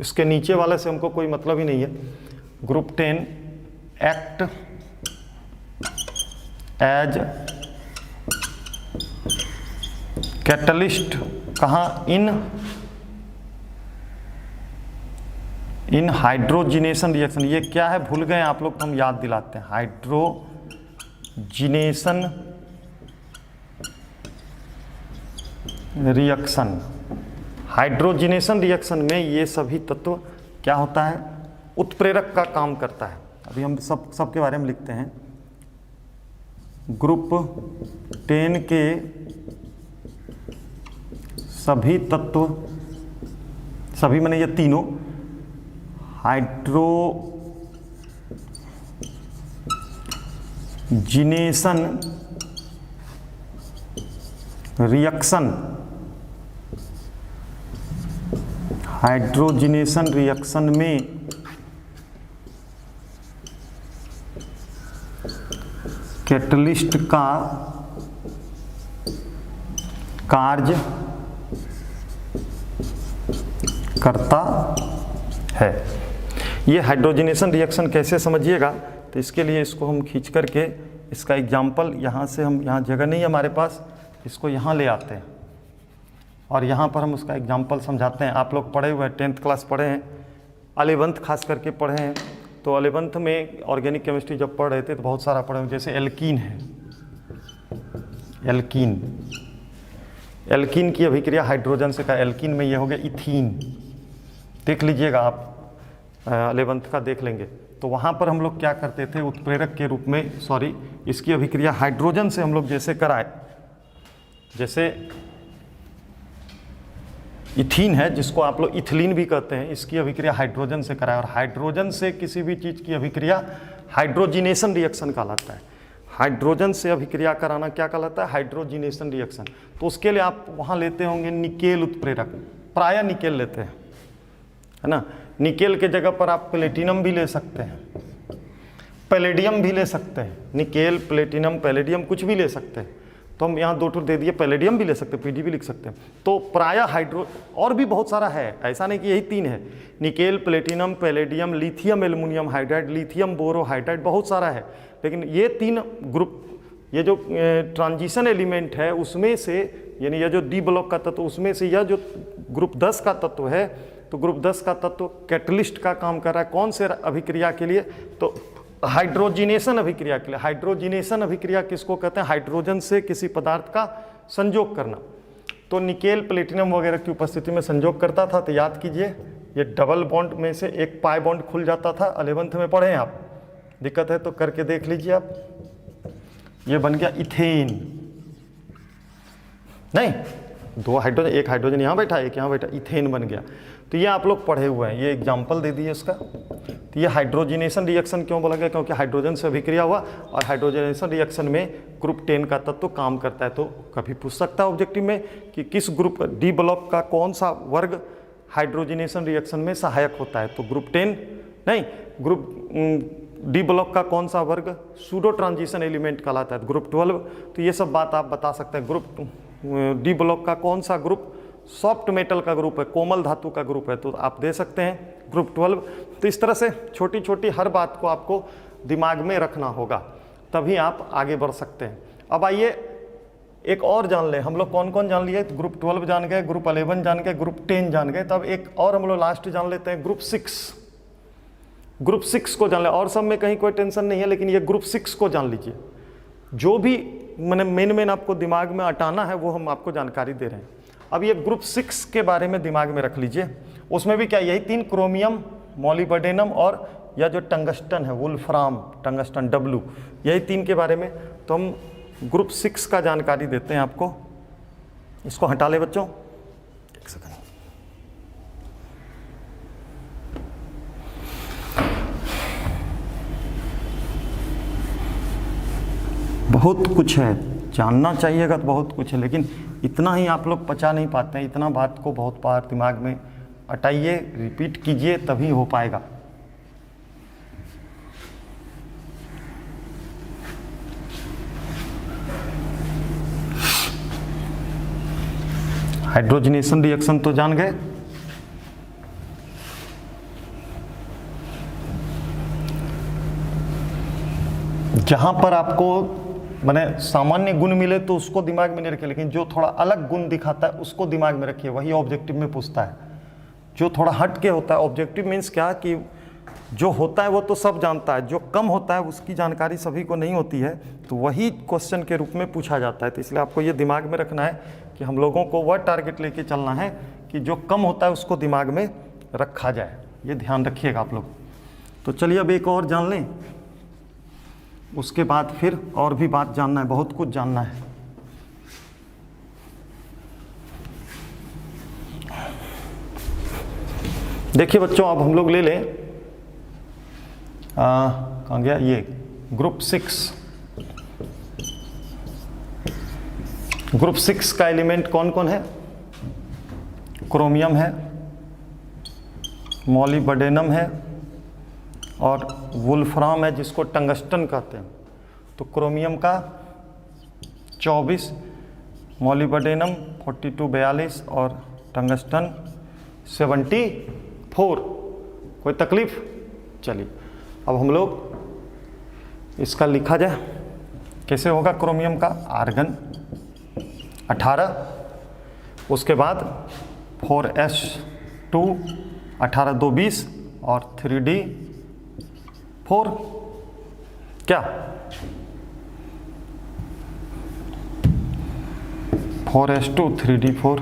इसके नीचे वाले से हमको कोई मतलब ही नहीं है। ग्रुप 10 एक्ट एज कैटलिस्ट, कहाँ, इन हाइड्रोजिनेशन रिएक्शन। ये क्या है भूल गए आप लोग, तो हम याद दिलाते हैं। हाइड्रोजिनेशन रिएक्शन, हाइड्रोजिनेशन रिएक्शन में ये सभी तत्व क्या होता है, उत्प्रेरक का काम करता है। अभी हम सब के बारे में लिखते हैं। ग्रुप 10 के सभी तत्व, सभी माने ये तीनों, हाइड्रोजिनेशन रिएक्शन, हाइड्रोजिनेशन रिएक्शन में कैटलिस्ट का कार्य करता है। ये हाइड्रोजिनेशन रिएक्शन कैसे समझिएगा, तो इसके लिए इसको हम खींच करके इसका एग्जाम्पल यहाँ से, हम यहाँ जगह नहीं है हमारे पास, इसको यहाँ ले आते हैं और यहाँ पर हम उसका एग्जाम्पल समझाते हैं। आप लोग पढ़े हुए हैं, 10th क्लास पढ़े हैं, 11th खास करके पढ़े हैं, तो 11th में ऑर्गेनिक केमिस्ट्री जब पढ़ रहे थे तो बहुत सारा पढ़े हुए, जैसे एल्कीन है, एल्कीन, एल्कीन की अभिक्रिया हाइड्रोजन से का, एल्कीन में ये हो गया इथीन, देख लीजिएगा आप 11th का देख लेंगे। तो वहाँ पर हम लोग क्या करते थे, उत्प्रेरक के रूप में, सॉरी, इसकी अभिक्रिया हाइड्रोजन से हम लोग जैसे कराए, जैसे इथीन है जिसको आप लोग इथिलीन भी कहते हैं, इसकी अभिक्रिया हाइड्रोजन से कराए, और हाइड्रोजन से किसी भी चीज़ की अभिक्रिया हाइड्रोजिनेशन रिएक्शन कहलाता है। हाइड्रोजन से अभिक्रिया कराना क्या कहलाता है, हाइड्रोजिनेशन रिएक्शन। तो उसके लिए आप वहाँ लेते होंगे निकेल उत्प्रेरक, प्रायः निकेल लेते हैं, है ना। निकेल के जगह पर आप प्लेटिनम भी ले सकते हैं, पैलेडियम भी ले सकते हैं, निकेल, प्लेटिनम, पैलेडियम कुछ भी ले सकते हैं। तो हम यहाँ 2 टूर दे दिए, पैलेडियम भी ले सकते हैं, पीडी भी लिख सकते हैं। तो प्रायः हाइड्रो, और भी बहुत सारा है, ऐसा नहीं कि यही 3 है, nickel, platinum, palladium, lithium aluminium hydride, lithium borohydride, बहुत सारा है। लेकिन ये 3 ग्रुप, ये जो ट्रांजिशन एलिमेंट है उसमें से, यानी यह जो डी ब्लॉक का तत्व, उसमें से यह जो ग्रुप 10 का तत्व है, तो ग्रुप 10 का तत्व कैटलिस्ट का काम कर रहा है कौन से अभिक्रिया के लिए, तो हाइड्रोजिनेशन अभिक्रिया के लिए। हाइड्रोजिनेशन अभिक्रिया किसको कहते हैं, हाइड्रोजन से किसी पदार्थ का संयोग करना। तो निकेल प्लेटिनम वगैरह की उपस्थिति में संयोग करता था, तो याद कीजिए ये डबल बॉन्ड में से एक पाई बॉन्ड खुल जाता था, 11th में पढ़े हैं आप, दिक्कत है तो करके देख लीजिए आप। ये बन गया इथेन, नहीं 2 हाइड्रोजन, एक हाइड्रोजन यहाँ बैठा, एक यहाँ बैठा, इथेन बन गया। तो ये आप लोग पढ़े हुए हैं, ये एग्जाम्पल दे दिए इसका। तो ये हाइड्रोजिनेशन रिएक्शन क्यों बोला गया, क्योंकि हाइड्रोजन से अभिक्रिया हुआ, और हाइड्रोजिनेशन रिएक्शन में ग्रुप 10 का तत्व काम करता है। तो कभी पूछ सकता है ऑब्जेक्टिव में कि किस ग्रुप डी ब्लॉक का कौन सा वर्ग हाइड्रोजिनेशन रिएक्शन में सहायक होता है, तो ग्रुप 10 नहीं, ग्रुप डी ब्लॉक का कौन सा वर्ग सूडो ट्रांजिशन एलिमेंट कहलाता है, ग्रुप 12। तो ये सब बात आप बता सकते हैं। ग्रुप डी ब्लॉक का कौन सा ग्रुप सॉफ्ट मेटल का ग्रुप है, कोमल धातु का ग्रुप है, तो आप दे सकते हैं ग्रुप 12। तो इस तरह से छोटी छोटी हर बात को आपको दिमाग में रखना होगा, तभी आप आगे बढ़ सकते हैं। अब आइए एक और जान लें, हम लोग कौन कौन जान लिए, ग्रुप 12 जान गए, ग्रुप 11 जान गए, ग्रुप 10 जान गए। तब एक और हम लोग लास्ट जान लेते हैं, ग्रुप 6। ग्रुप 6 को जान लें, और सब में कहीं कोई टेंशन नहीं है, लेकिन ये ग्रुप 6 को जान लीजिए। जो भी मैंने मेन आपको दिमाग में अटाना है वो हम आपको जानकारी दे रहे हैं। अब ये ग्रुप 6 के बारे में दिमाग में रख लीजिए। उसमें भी क्या, यही 3 क्रोमियम, मोलिब्डेनम और यह जो टंगस्टन है, वुल्फ्राम टंगस्टन W, यही 3 के बारे में। तो हम ग्रुप 6 का जानकारी देते हैं आपको। इसको हटा ले बच्चों, एक सेकंड। बहुत कुछ है, जानना चाहिएगा तो बहुत कुछ है, लेकिन इतना ही आप लोग पचा नहीं पाते हैं। इतना बात को बहुत बार दिमाग में अटाइए, रिपीट कीजिए, तभी हो पाएगा। हाइड्रोजनेशन रिएक्शन तो जान गए। जहां पर आपको माने सामान्य गुण मिले तो उसको दिमाग में नहीं रखिए, लेकिन जो थोड़ा अलग गुण दिखाता है उसको दिमाग में रखिए, वही ऑब्जेक्टिव में पूछता है। जो थोड़ा हट के होता है, ऑब्जेक्टिव मीन्स क्या कि जो होता है वो तो सब जानता है, जो कम होता है उसकी जानकारी सभी को नहीं होती है, तो वही क्वेश्चन के रूप में पूछा जाता है। तो इसलिए आपको ये दिमाग में रखना है कि हम लोगों को वह टारगेट लेके चलना है कि जो कम होता है उसको दिमाग में रखा जाए, ये ध्यान रखिएगा आप लोग। तो चलिए अब एक और जान लें, उसके बाद फिर और भी बात जानना है, बहुत कुछ जानना है। देखिए बच्चों, अब हम लोग ले लें, कहाँ गया ये ग्रुप 6। ग्रुप 6 का एलिमेंट कौन कौन है? क्रोमियम है, मॉलिब्डेनम है और वुल्फ्राम है जिसको टंगस्टन कहते हैं। तो क्रोमियम का 24, मॉलिब्डेनम 42 और टंगस्टन 74। कोई तकलीफ? चलिए अब हम लोग इसका लिखा जाए, कैसे होगा? क्रोमियम का आर्गन 18, उसके बाद 4s2 18 2 20 और 3d4 क्या 4s2 3d4।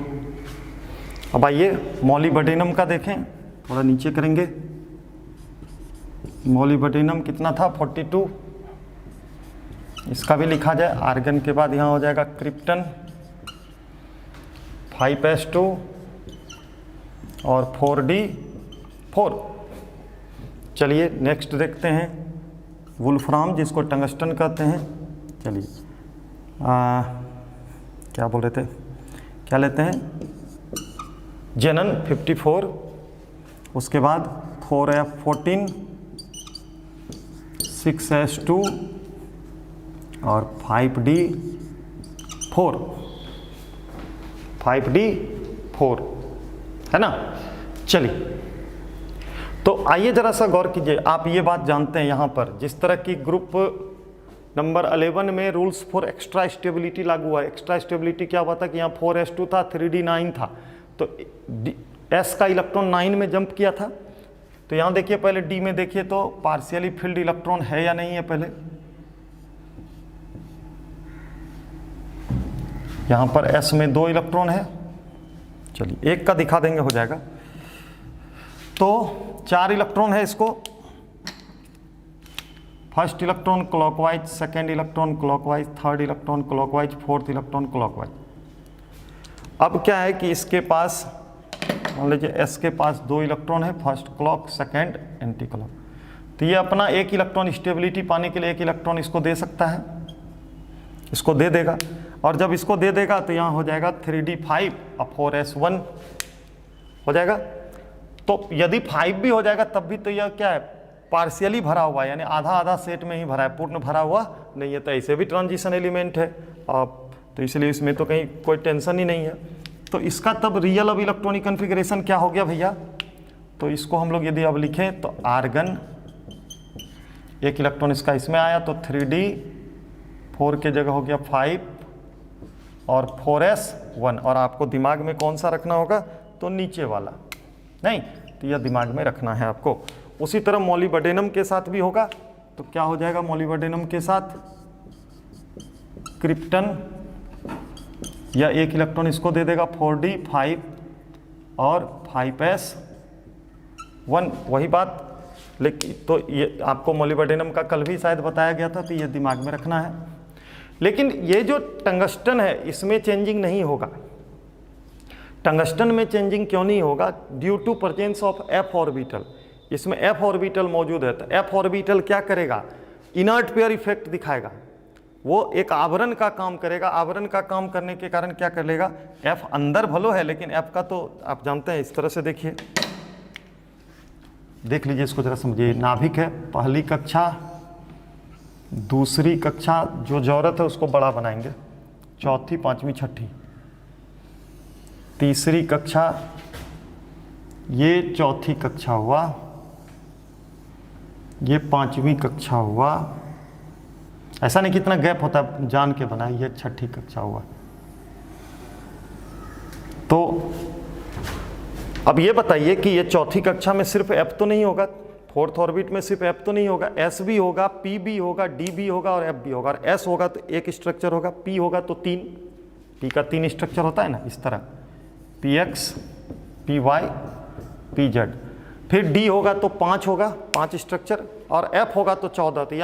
अब आइए मॉलिब्डेनम का देखें, थोड़ा नीचे करेंगे। मॉलिब्डेनम कितना था? 42। इसका भी लिखा जाए, आर्गन के बाद यहाँ हो जाएगा क्रिप्टन 5s2 और 4d4। चलिए नेक्स्ट देखते हैं वुल्फ्राम जिसको टंगस्टन कहते हैं। चलिए क्या बोल रहे थे, क्या लेते हैं? जेनन 54, उसके बाद 4f14 6s2 और 5d4 है ना। चलिए तो आइए जरा सा गौर कीजिए। आप ये बात जानते हैं यहाँ पर जिस तरह की ग्रुप नंबर 11 में रूल्स फॉर एक्स्ट्रा स्टेबिलिटी लागू हुआ है। एक्स्ट्रा स्टेबिलिटी क्या हुआ था कि यहाँ 4s2 था, 3d9 था, तो s का इलेक्ट्रॉन 9 में जंप किया था। तो यहाँ देखिए पहले d में देखिए तो पार्शियली फिल्ड इलेक्ट्रॉन है या नहीं है। पहले यहाँ पर s में 2 इलेक्ट्रॉन है, चलिए एक का दिखा देंगे, हो जाएगा। तो 4 इलेक्ट्रॉन है इसको, first electron clockwise, second electron clockwise, third electron clockwise, fourth electron clockwise. अब क्या है कि इसके पास मान लीजिए s के पास 2 इलेक्ट्रॉन है, first clock second anti clock. तो ये अपना एक इलेक्ट्रॉन स्टेबिलिटी पाने के लिए एक इलेक्ट्रॉन इसको दे सकता है, इसको दे देगा। और जब इसको दे देगा तो यहाँ हो जाएगा 3d5 और 4s1 हो जाएगा। तो यदि 5 भी हो जाएगा तब भी तो यह क्या है? पार्शियली भरा हुआ है, यानी आधा आधा सेट में ही भरा है, पूर्ण भरा हुआ नहीं है। तो ऐसे भी ट्रांजिशन एलिमेंट है तो इसलिए इसमें तो कहीं कोई टेंशन ही नहीं है। तो इसका तब रियल अब इलेक्ट्रॉनिक कन्फिग्रेशन क्या हो गया भैया? तो इसको हम लोग यदि अब लिखें तो आर्गन, एक इलेक्ट्रॉन इसका इसमें आया तो 3d4 के जगह हो गया 5 और 4s1। और आपको दिमाग में कौन सा रखना होगा? तो नीचे वाला नहीं, तो यह दिमाग में रखना है आपको। उसी तरह मॉलिब्डेनम के साथ भी होगा। तो क्या हो जाएगा मॉलिब्डेनम के साथ? क्रिप्टन, या एक इलेक्ट्रॉन इसको दे देगा 4d5 और 5s1, वही बात। लेकिन तो ये आपको मॉलिब्डेनम का कल भी शायद बताया गया था, तो ये दिमाग में रखना है। लेकिन ये जो टंगस्टन है इसमें चेंजिंग नहीं होगा। टंगस्टन में चेंजिंग क्यों नहीं होगा? Due to presence of f orbital. इसमें f ऑर्बिटल मौजूद है। तो f ऑर्बिटल क्या करेगा? इनर्ट पेयर इफेक्ट दिखाएगा, वो एक आवरण का काम करेगा। आवरण का काम करने के कारण क्या कर लेगा? f अंदर भलो है लेकिन f का तो आप जानते हैं, इस तरह से देखिए, देख लीजिए इसको जरा समझिए। नाभिक है, पहली कक्षा, दूसरी कक्षा, जो जरूरत है उसको बड़ा बनाएंगे, चौथी, पांचवी, छठी, तीसरी कक्षा, ये चौथी कक्षा हुआ, ये पांचवी कक्षा हुआ। ऐसा नहीं कितना गैप होता है, जान के बनाए, ये छठी कक्षा हुआ। तो अब ये बताइए कि ये चौथी कक्षा में सिर्फ f तो नहीं होगा, फोर्थ ऑर्बिट में सिर्फ f तो नहीं होगा, s भी होगा, p भी होगा, d भी होगा और f भी होगा। और s होगा तो एक स्ट्रक्चर होगा, p होगा तो 3, p का 3 स्ट्रक्चर होता है ना, इस तरह px, py, pz। फिर d होगा तो 5 होगा, 5 स्ट्रक्चर, और f होगा तो 14। तो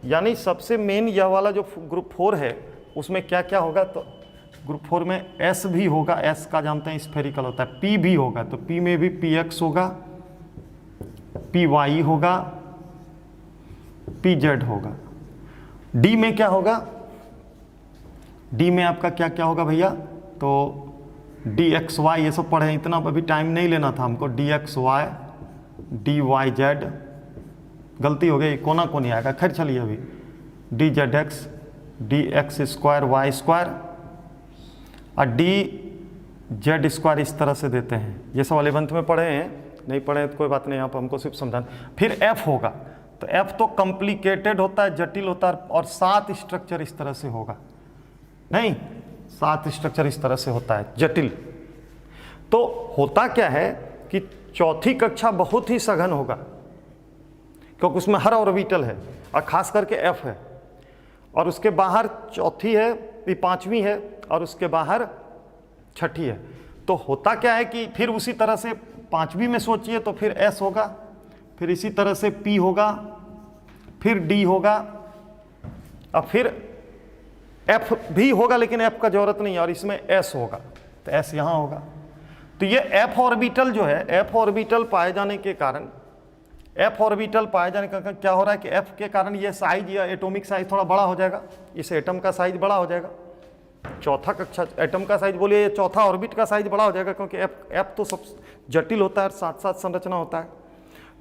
यानी सबसे मेन यह वाला जो ग्रुप 4 है उसमें क्या क्या होगा? तो ग्रुप 4 में s भी होगा, s का जानते हैं स्फेरिकल होता है, p भी होगा, तो p में भी px होगा, py होगा, pz होगा। d में क्या होगा? डी में आपका क्या क्या होगा भैया, तो डी एक्स वाई ये सब पढ़े हैं, इतना अभी टाइम नहीं लेना था हमको। D X Y, D Y Z, गलती हो गई, कोना को नहीं आएगा, खैर चलिए अभी D Z X, D X square Y square और डी जेड स्क्वायर इस तरह से देते हैं। ये सब 11th में पढ़े हैं, नहीं पढ़े हैं तो कोई बात नहीं, यहाँ पर हमको सिर्फ समझाना। फिर एफ होगा, तो एफ तो कॉम्प्लिकेटेड होता है, जटिल होता है, और 7 स्ट्रक्चर इस तरह से होगा, नहीं 7 स्ट्रक्चर इस तरह से होता है, जटिल। तो होता क्या है कि चौथी कक्षा बहुत ही सघन होगा, क्योंकि उसमें हर ऑर्बिटल है और खास करके एफ है, और उसके बाहर चौथी है, 5वीं है, और उसके बाहर 6ठी है। तो होता क्या है कि फिर उसी तरह से 5वीं में सोचिए तो फिर एस होगा, फिर इसी तरह से पी होगा, फिर डी होगा, और फिर एफ भी होगा, लेकिन एफ का जरूरत नहीं है, और इसमें एस होगा, तो एस यहाँ होगा। तो ये एफ ऑर्बिटल जो है, एफ ऑर्बिटल पाए जाने के कारण, एफ ऑर्बिटल पाए जाने का क्या हो रहा है कि एफ के कारण ये साइज या एटॉमिक साइज थोड़ा बड़ा हो जाएगा, इस एटम का साइज बड़ा हो जाएगा। चौथा कक्षा एटम का साइज बोलिए, चौथा ऑर्बिट का साइज बड़ा हो जाएगा, क्योंकि एफ तो सब जटिल होता है और साथ साथ संरचना होता है।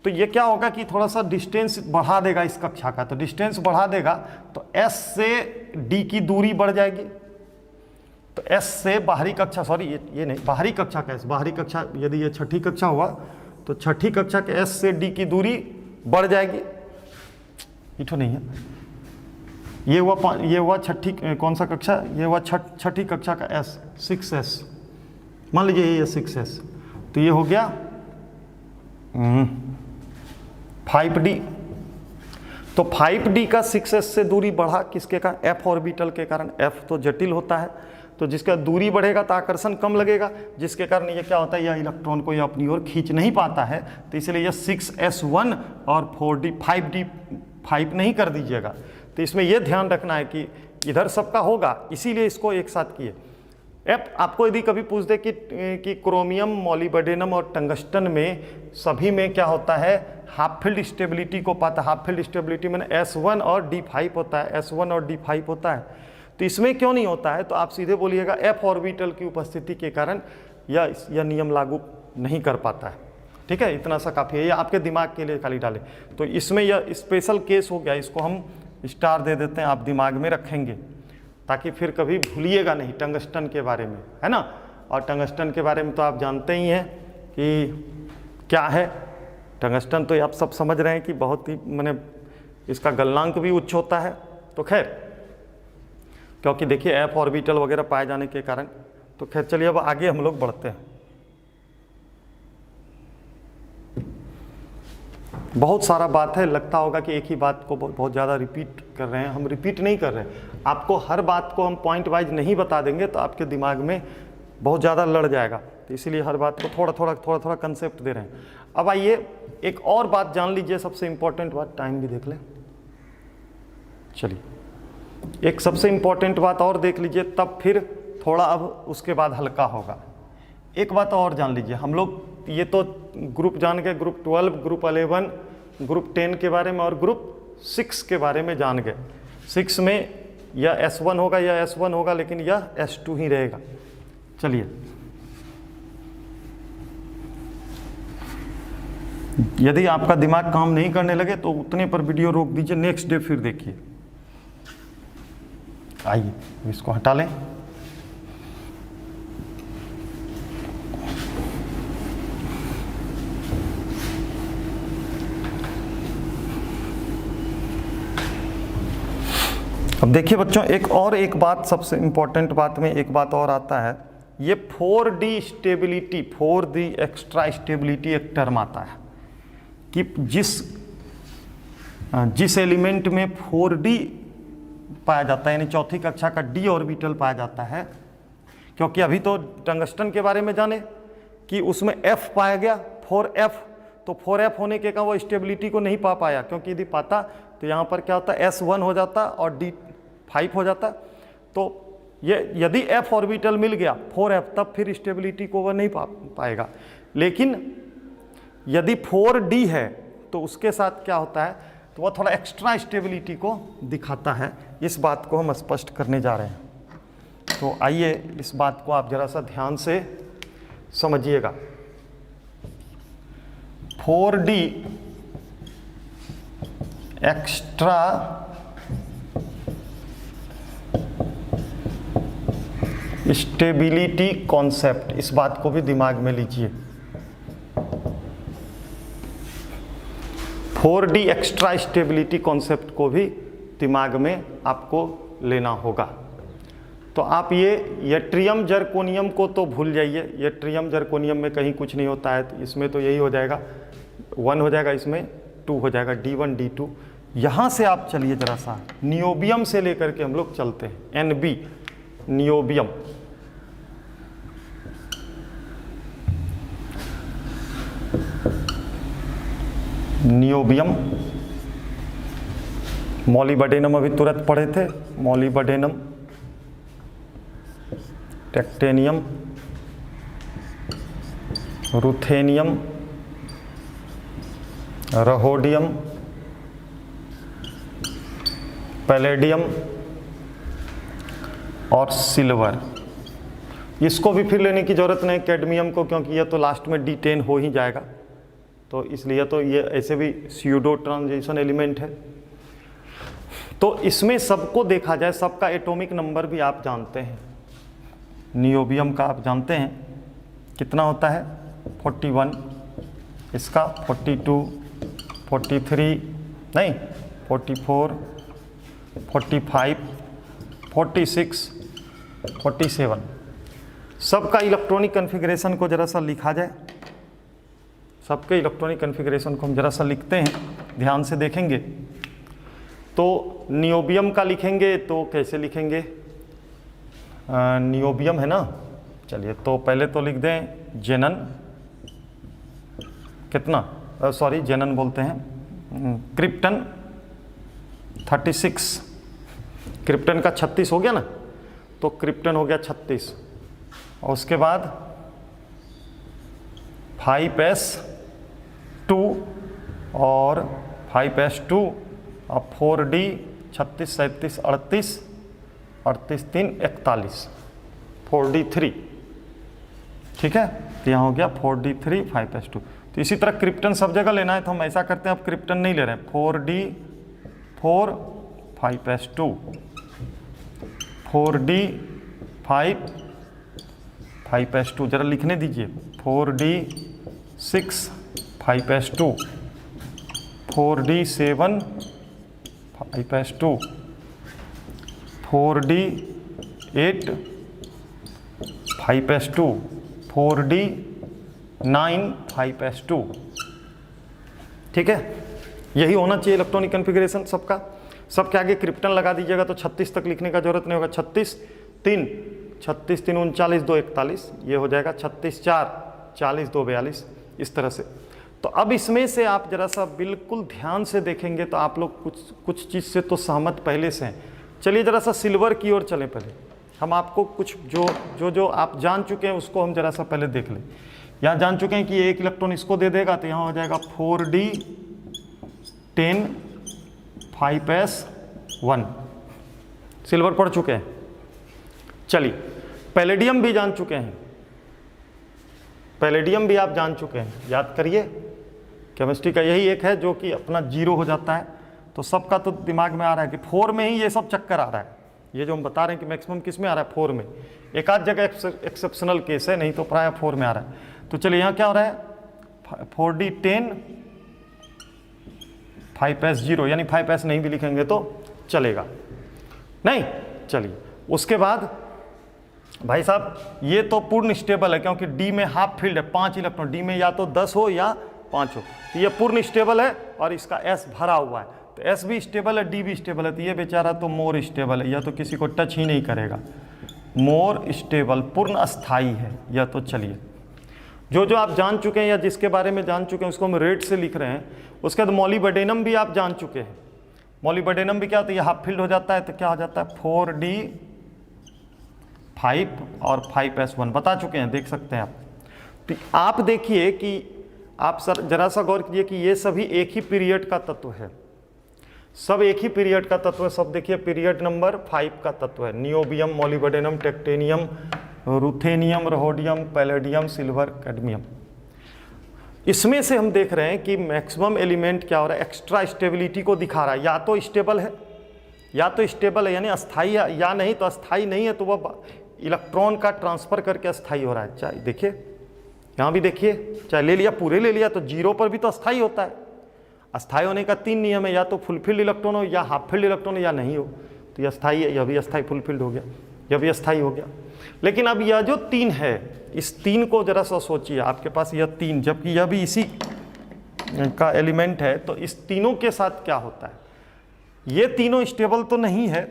तो ये क्या होगा कि थोड़ा सा डिस्टेंस बढ़ा देगा इस कक्षा का, तो डिस्टेंस बढ़ा देगा तो एस से डी की दूरी बढ़ जाएगी। तो एस से बाहरी कक्षा, सॉरी ये नहीं, बाहरी कक्षा का एस, बाहरी कक्षा यदि ये 6ठी कक्षा हुआ तो 6ठी कक्षा के एस से डी की दूरी बढ़ जाएगी। ये तो नहीं है, ये हुआ 6ठी, कौन सा कक्षा, ये हुआ 6ठी कक्षा का एस, 6s, मान लीजिए ये 6s, तो ये हो गया 5d। तो 5d का 6s से दूरी बढ़ा, किसके कारण, एफ ऑर्बिटल के कारण। एफ तो जटिल होता है, तो जिसका दूरी बढ़ेगा तो आकर्षण कम लगेगा, जिसके कारण ये क्या होता है, यह इलेक्ट्रॉन को ये अपनी ओर खींच नहीं पाता है। तो इसलिए यह 6s1 और 4d 5d 5 नहीं कर दीजिएगा। तो इसमें यह ध्यान रखना है कि इधर सबका होगा, इसीलिए इसको एक साथ किए। एफ आपको यदि कभी पूछ दे कि क्रोमियम, मॉलिब्डेनम और टंगस्टन में सभी में क्या होता है, हाफ फील्ड स्टेबिलिटी को पाता है। हाफ फील्ड स्टेबिलिटी में S1 और D5 होता है, S1 और D5 होता है। तो इसमें क्यों नहीं होता है, तो आप सीधे बोलिएगा एफ ऑर्बिटल की उपस्थिति के कारण यह नियम लागू नहीं कर पाता है। ठीक है, इतना सा काफ़ी है, ये आपके दिमाग के लिए खाली डालें। तो इसमें यह स्पेशल केस हो गया, इसको हम स्टार दे देते हैं, आप दिमाग में रखेंगे ताकि फिर कभी भूलिएगा नहीं टंगस्टन के बारे में, है ना। और टंगस्टन के बारे में तो आप जानते ही हैं कि क्या है टंगस्टन, तो आप सब समझ रहे हैं कि बहुत ही माने इसका गलनांक भी उच्च होता है। तो खैर, क्योंकि देखिए एफ ऑर्बिटल वगैरह पाए जाने के कारण। तो खैर चलिए अब आगे हम लोग बढ़ते हैं। बहुत सारा बात है, लगता होगा कि एक ही बात को बहुत ज़्यादा रिपीट कर रहे हैं। हम रिपीट नहीं कर रहे हैं, आपको हर बात को हम पॉइंट वाइज नहीं बता देंगे तो आपके दिमाग में बहुत ज़्यादा लड़ जाएगा, तो इसीलिए हर बात को थोड़ा थोड़ा कंसेप्ट दे रहे हैं। अब आइए एक और बात जान लीजिए, सबसे इम्पोर्टेंट बात, टाइम भी देख लें, चलिए एक सबसे इम्पोर्टेंट बात और देख लीजिए, तब फिर थोड़ा अब उसके बाद हल्का होगा। एक बात और जान लीजिए, हम लोग ये तो ग्रुप जान गए, ग्रुप 12, ग्रुप 11, ग्रुप 10 के बारे में और ग्रुप 6 के बारे में जान गए। 6 में या S1 होगा या S1 होगा, लेकिन यह S2 ही रहेगा। चलिए यदि आपका दिमाग काम नहीं करने लगे तो उतने पर वीडियो रोक दीजिए, नेक्स्ट डे फिर देखिए। आइए इसको हटा लें। अब देखिए बच्चों, एक बात, सबसे इम्पोर्टेंट बात में एक बात और आता है, ये 4D stability, 4D extra stability एक टर्म आता है कि जिस एलिमेंट में 4D पाया जाता है, यानी चौथी कक्षा का D ऑर्बिटल पाया जाता है। क्योंकि अभी तो टंगस्टन के बारे में जाने कि उसमें F पाया गया, 4F, तो 4F होने के कारण वो स्टेबिलिटी को नहीं पा पाया, क्योंकि यदि पाता तो यहाँ पर क्या होता, S1 हो जाता और D5 हो जाता। तो ये यदि F ऑर्बिटल मिल गया 4F, तब फिर स्टेबिलिटी को वह नहीं पाएगा। लेकिन यदि 4D है तो उसके साथ क्या होता है, तो वह थोड़ा एक्स्ट्रा स्टेबिलिटी को दिखाता है। इस बात को हम स्पष्ट करने जा रहे हैं। तो आइए इस बात को आप जरा सा ध्यान से समझिएगा। 4D एक्स्ट्रा स्टेबिलिटी कॉन्सेप्ट, इस बात को भी दिमाग में लीजिए। 4D एक्स्ट्रा स्टेबिलिटी कॉन्सेप्ट को भी दिमाग में आपको लेना होगा। तो आप ये यट्रियम जर्कोनियम को तो भूल जाइए, यट्रियम जर्कोनियम में कहीं कुछ नहीं होता है, तो इसमें तो यही हो जाएगा 1 हो जाएगा, इसमें 2 हो जाएगा, D1 D2। यहाँ से आप चलिए जरा सा, नियोबियम से लेकर के हम लोग चलते हैं, NB नियोबियम। नियोबियम, मॉलिबडेनम अभी तुरंत पढ़े थे, मॉलिबडेनम, टेक्टेनियम, रुथेनियम, रहोडियम, पैलेडियम और सिल्वर। इसको भी फिर लेने की ज़रूरत नहीं कैडमियम को, क्योंकि यह तो लास्ट में D10 हो ही जाएगा, तो इसलिए तो ये ऐसे भी स्यूडो ट्रांजिशन एलिमेंट है। तो इसमें सबको देखा जाए, सबका एटॉमिक नंबर भी आप जानते हैं। नियोबियम का आप जानते हैं कितना होता है, 41, इसका 42, 43 नहीं 44, 45, 46, 47। सबका इलेक्ट्रॉनिक कन्फिग्रेशन को जरा सा लिखा जाए, सबके इलेक्ट्रॉनिक कन्फिग्रेशन को हम जरा सा लिखते हैं, ध्यान से देखेंगे। तो नियोबियम का लिखेंगे तो कैसे लिखेंगे, नियोबियम है ना, चलिए तो पहले तो लिख दें जेनन, कितना सॉरी जेनन बोलते हैं, क्रिप्टन 36, क्रिप्टन का 36 हो गया ना, तो क्रिप्टन हो गया 36, और उसके बाद 5s2 और 5s2 और 4D 36, 37, 38, 38, 3, 41, 4D3, ठीक है, तो यहाँ हो गया 4D3 5s2। तो इसी तरह क्रिप्टन सब जगह लेना है, तो हम ऐसा करते हैं, अब क्रिप्टन नहीं ले रहे हैं, 4D4 5s2, 4D5 5s2, जरा लिखने दीजिए, 4D6 5s2, 4D7 5s2, 4D8 5s2, 4D9 5s2, ठीक है। यही होना चाहिए इलेक्ट्रॉनिक कन्फिग्रेशन सबका। सबके आगे क्रिप्टन लगा दीजिएगा तो 36 तक लिखने का जरूरत नहीं होगा। 36 3 39 2 41, ये हो जाएगा 36 4 40 2 42, इस तरह से। तो अब इसमें से आप जरा सा बिल्कुल ध्यान से देखेंगे तो आप लोग कुछ चीज़ से तो सहमत पहले से हैं। चलिए जरा सा सिल्वर की ओर चलें, पहले हम आपको कुछ जो आप जान चुके हैं उसको हम जरा सा पहले देख लें। यहाँ जान चुके हैं कि ये एक इलेक्ट्रॉन इसको दे देगा, तो यहाँ हो जाएगा 4D10 5s1, सिल्वर पढ़ चुके हैं। चलिए पैलेडियम भी जान चुके हैं, पैलेडियम भी आप जान चुके हैं, याद करिए, केमिस्ट्री का यही एक है जो कि अपना 0 हो जाता है। तो सबका तो दिमाग में आ रहा है कि 4 में ही ये सब चक्कर आ रहा है, ये जो हम बता रहे हैं कि मैक्सिमम किस में आ रहा है, 4 में। एक आध जगह एक्सेप्शनल केस है, नहीं तो प्राय 4 में आ रहा है। तो चलिए यहाँ क्या हो रहा है, 4D10 5s0, यानी 5s नहीं भी लिखेंगे तो चलेगा, नहीं। चलिए उसके बाद भाई साहब ये तो पूर्ण स्टेबल है, क्योंकि डी में हाफ फील्ड है, 5 इलेक्ट्रॉन, डी में या तो 10 हो या 5 हो, तो ये पूर्ण स्टेबल है और इसका एस भरा हुआ है, तो एस भी स्टेबल है, डी भी स्टेबल है, तो ये बेचारा तो मोर स्टेबल है, या तो किसी को टच ही नहीं करेगा, मोर स्टेबल, पूर्ण अस्थाई है यह। तो चलिए जो आप जान चुके हैं या जिसके बारे में जान चुके हैं उसको हम रेड से लिख रहे हैं। उसके बाद मॉलिबडेनम भी आप जान चुके हैं, मॉलिबडेनम भी क्या होता है, ये हाफ फील्ड हो जाता है, तो क्या हो जाता है 4D5 और 5s1 बता चुके हैं, देख सकते हैं आप। तो आप देखिए कि आप सर जरा सा गौर कीजिए कि ये सभी एक ही पीरियड का तत्व है। सब एक ही पीरियड का तत्व है, सब देखिए पीरियड नंबर 5 का तत्व है। Niobium, molybdenum, technetium, ruthenium, rhodium, palladium, silver, cadmium. इसमें से हम देख रहे हैं कि मैक्सिमम एलिमेंट क्या हो रहा है, एक्स्ट्रा स्टेबिलिटी को दिखा रहा है। या तो स्टेबल है, या तो स्टेबल है यानी अस्थाई है, या नहीं तो अस्थाई नहीं है तो वह इलेक्ट्रॉन का ट्रांसफर करके अस्थाई हो रहा है। चाहे देखिए यहाँ भी देखिए, चाहे ले लिया पूरे ले लिया तो जीरो पर भी तो अस्थाई होता है। अस्थाई होने का 3 नियम है, या तो फुलफिल्ड इलेक्ट्रॉन हो, या हाफ फिल्ड इलेक्ट्रॉन हो, या नहीं हो। तो यह अस्थाई है, यह भी अस्थाई फुलफिल्ड हो गया, यह भी अस्थाई हो गया। लेकिन अब यह जो 3 है, इस 3 को जरा सा सोचिए, आपके पास यह 3 जबकि यह भी इसी का एलिमेंट है, तो इस तीनों के साथ क्या होता है? ये तीनों स्टेबल तो नहीं है,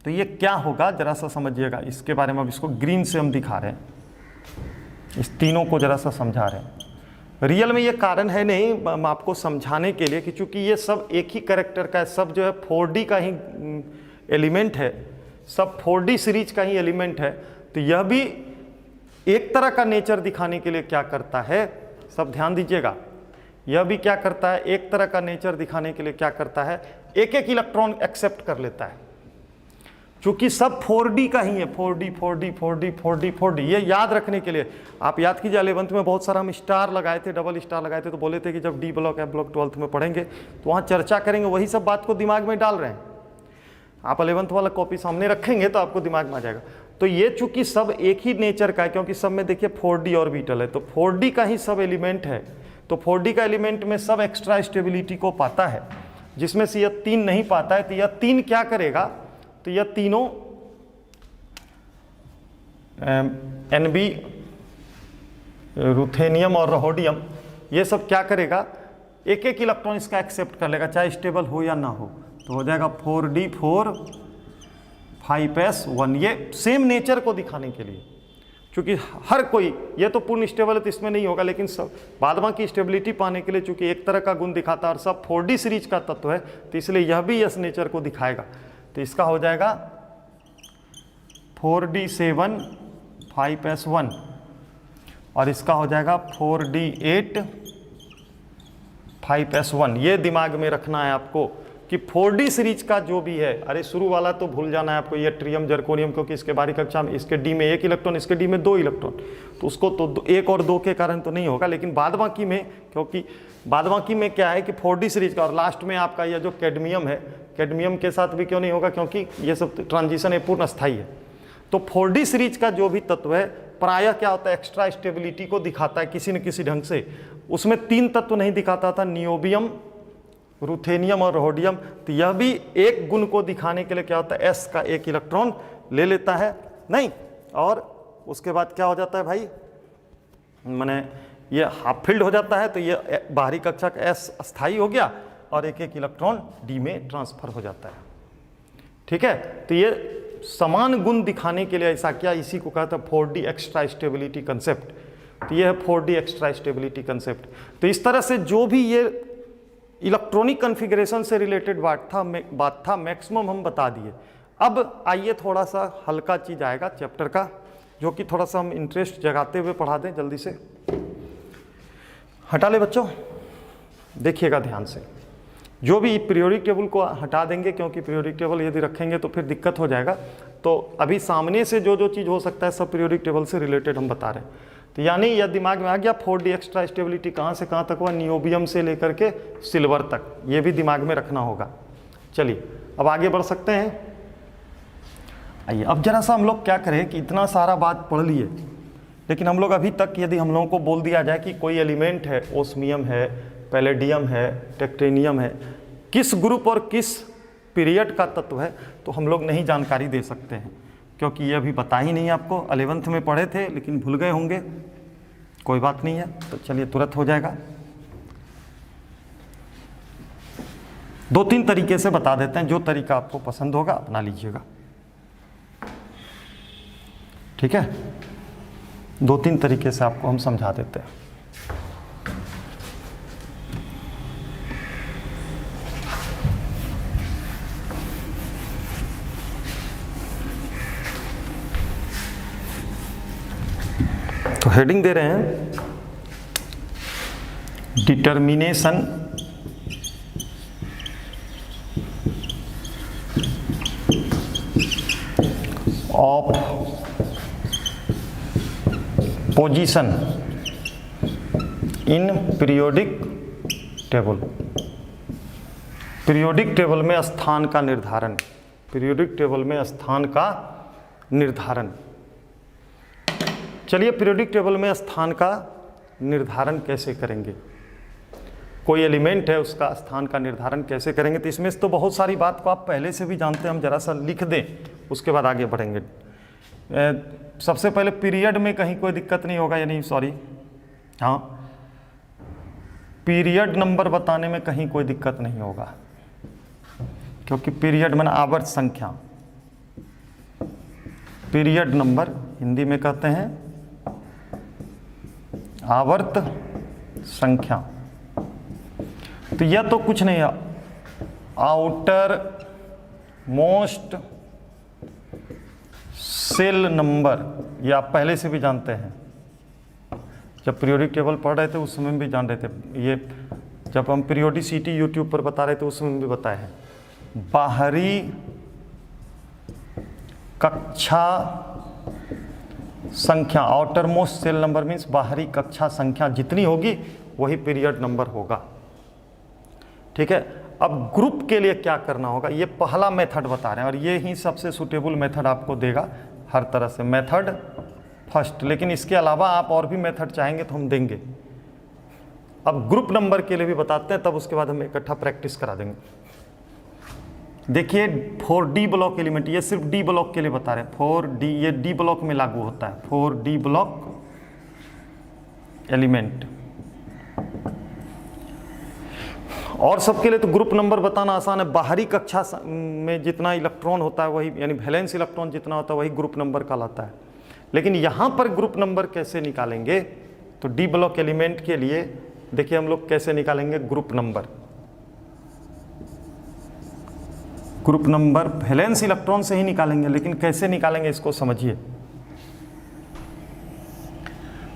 तो ये क्या होगा जरा सा समझिएगा। इसके बारे में अब इसको ग्रीन से हम दिखा रहे हैं, इस तीनों को जरा सा समझा रहे हैं। रियल में ये कारण है नहीं, हम आपको समझाने के लिए कि चूंकि ये सब एक ही कैरेक्टर का है, सब जो है 4D का ही एलिमेंट है, सब 4D सीरीज का ही एलिमेंट है, तो यह भी एक तरह का नेचर दिखाने के लिए क्या करता है, सब ध्यान दीजिएगा। यह भी क्या करता है, एक तरह का नेचर दिखाने के लिए क्या करता है, एक एक इलेक्ट्रॉन एक्सेप्ट कर लेता है। चूंकि सब 4D का ही है, 4D 4D 4D 4D 4D, ये याद रखने के लिए आप याद कीजिए 11th में बहुत सारा हम स्टार लगाए थे, डबल स्टार लगाए थे, तो बोले थे कि जब D block F block 12th में पढ़ेंगे तो वहाँ चर्चा करेंगे, वही सब बात को दिमाग में डाल रहे हैं। आप 11th वाला कॉपी सामने रखेंगे तो आपको दिमाग में आ जाएगा। तो ये चूंकि सब एक ही नेचर का है, क्योंकि सब में देखिए 4D ऑर्बिटल है, तो 4D का ही सब एलिमेंट है, तो 4D का एलिमेंट में सब एक्स्ट्रा स्टेबिलिटी को पाता है, जिसमें से यह 3 नहीं पाता है। तो यह 3 क्या करेगा, तो यह तीनों Nb, रुथेनियम और रहोडियम, ये सब क्या करेगा, एक एक इलेक्ट्रॉन इसका एक्सेप्ट कर लेगा, चाहे स्टेबल हो या ना हो। तो हो जाएगा 4D4 5s1, ये सेम नेचर को दिखाने के लिए। चूंकि हर कोई, ये तो पूर्ण स्टेबल है तो इसमें नहीं होगा, लेकिन सब बाद बाकी स्टेबिलिटी पाने के लिए चूंकि एक तरह का गुण दिखाता है और सब 4D सीरीज का तत्व है, तो इसलिए यह भी इस नेचर को दिखाएगा। तो इसका हो जाएगा 4D7 5s1 और इसका हो जाएगा 4D8 5s1। ये दिमाग में रखना है आपको कि 4D सीरीज का जो भी है, अरे शुरू वाला तो भूल जाना है आपको, ये ट्रियम जर्कोनियम, क्योंकि इसके बारी कक्षा में इसके डी में 1 इलेक्ट्रॉन, इसके डी में 2 इलेक्ट्रॉन, तो उसको तो 1 और 2 के कारण तो नहीं होगा। लेकिन बाद बाकी में, क्योंकि बाद बाकी में क्या है कि 4D सीरीज का, और लास्ट में आपका यह जो कैडमियम है, कैडमियम के साथ भी क्यों नहीं होगा, क्योंकि ये सब ट्रांजिशन है पूर्ण अस्थायी है। तो 4D सीरीज का जो भी तत्व है प्रायः क्या होता है, एक्स्ट्रा स्टेबिलिटी को दिखाता है किसी न किसी ढंग से। उसमें 3 तत्व नहीं दिखाता था, नियोबियम, रुथेनियम और रहोडियम। तो यह भी एक गुण को दिखाने के लिए क्या होता है, s का 1 इलेक्ट्रॉन ले लेता है नहीं, और उसके बाद क्या हो जाता है भाई, माने ये हाफ फील्ड हो जाता है, तो ये बाहरी कक्षा का s अस्थाई हो गया और 1 इलेक्ट्रॉन d में ट्रांसफर हो जाता है। ठीक है, तो ये समान गुण दिखाने के लिए ऐसा किया, इसी को कहा था 4D एक्स्ट्रा स्टेबिलिटी कंसेप्ट। तो ये है 4D एक्स्ट्रा स्टेबिलिटी कंसेप्ट। तो इस तरह से जो भी ये इलेक्ट्रॉनिक कॉन्फ़िगरेशन से रिलेटेड बात था मैक्सिमम हम बता दिए। अब आइए थोड़ा सा हल्का चीज़ आएगा चैप्टर का, जो कि थोड़ा सा हम इंटरेस्ट जगाते हुए पढ़ा दें। जल्दी से हटा ले बच्चों, देखिएगा ध्यान से। जो भी पीरियोडिक टेबल को हटा देंगे, क्योंकि पीरियोडिक टेबल यदि रखेंगे तो फिर दिक्कत हो जाएगा। तो अभी सामने से जो जो चीज़ हो सकता है सब पीरियोडिक टेबल से रिलेटेड हम बता रहे हैं। तो यानी यह दिमाग में आ गया 4D एक्स्ट्रा स्टेबिलिटी कहाँ से कहाँ तक हुआ, नियोबियम से लेकर के सिल्वर तक, ये भी दिमाग में रखना होगा। चलिए अब आगे बढ़ सकते हैं। आइए अब जरा सा हम लोग क्या करें कि इतना सारा बात पढ़ लिए, लेकिन हम लोग अभी तक यदि हम लोगों को बोल दिया जाए कि कोई एलिमेंट है, ओस्मियम है, पैलेडियम है, टेक्टेनियम है, किस ग्रुप और किस पीरियड का तत्व है, तो हम लोग नहीं जानकारी दे सकते हैं, क्योंकि ये अभी पता ही नहीं आपको। 11th में पढ़े थे लेकिन भूल गए होंगे, कोई बात नहीं है। तो चलिए तुरंत हो जाएगा। 2-3 तरीके से बता देते हैं, जो तरीका आपको पसंद होगा अपना लीजिएगा। ठीक है, 2-3 तरीके से आपको हम समझा देते हैं। तो हेडिंग दे रहे हैं determination of position in periodic table. Periodic table में स्थान का निर्धारण, पीरियोडिक टेबल में स्थान का निर्धारण। चलिए पीरियोडिक टेबल में स्थान का निर्धारण कैसे करेंगे, कोई एलिमेंट है उसका स्थान का निर्धारण कैसे करेंगे। तो इसमें तो बहुत सारी बात को आप पहले से भी जानते हैं, हम जरा सा लिख दें उसके बाद आगे बढ़ेंगे। सबसे पहले पीरियड में कहीं कोई दिक्कत नहीं होगा, यानी सॉरी हाँ, पीरियड नंबर बताने में कहीं कोई दिक्कत नहीं होगा, क्योंकि पीरियड माने आवर्त संख्या, पीरियड नंबर हिंदी में कहते हैं आवर्त संख्या। तो यह तो कुछ नहीं है, आउटर मोस्ट सेल नंबर, ये आप पहले से भी जानते हैं, जब पीरियोडिक टेबल पढ़ रहे थे उस समय भी जान रहे थे। ये जब हम पीरियोडिसिटी यूट्यूब पर बता रहे थे उस समय भी बताए हैं। बाहरी कक्षा संख्या, outer most shell number means बाहरी कक्षा संख्या जितनी होगी वही पीरियड नंबर होगा। ठीक है, अब ग्रुप के लिए क्या करना होगा, ये पहला मेथड बता रहे हैं और ये ही सबसे सूटेबल मेथड आपको देगा हर तरह से, मेथड फर्स्ट। लेकिन इसके अलावा आप और भी मेथड चाहेंगे तो हम देंगे। अब ग्रुप नंबर के लिए भी बताते हैं, तब उसके बाद हम इकट्ठा प्रैक्टिस करा देंगे। देखिए 4D ब्लॉक एलिमेंट, ये सिर्फ डी ब्लॉक के लिए बता रहे हैं। 4D ये डी ब्लॉक में लागू होता है, 4D ब्लॉक एलिमेंट। और सबके लिए तो ग्रुप नंबर बताना आसान है। बाहरी कक्षा में जितना इलेक्ट्रॉन होता है वही, यानी वैलेंस इलेक्ट्रॉन जितना होता है वही ग्रुप नंबर कहलाता है। लेकिन यहाँ पर ग्रुप नंबर कैसे निकालेंगे, तो डी ब्लॉक एलिमेंट के लिए देखिए हम लोग कैसे निकालेंगे group number. Group number valence electron से ही निकालेंगे, लेकिन कैसे निकालेंगे इसको समझिए।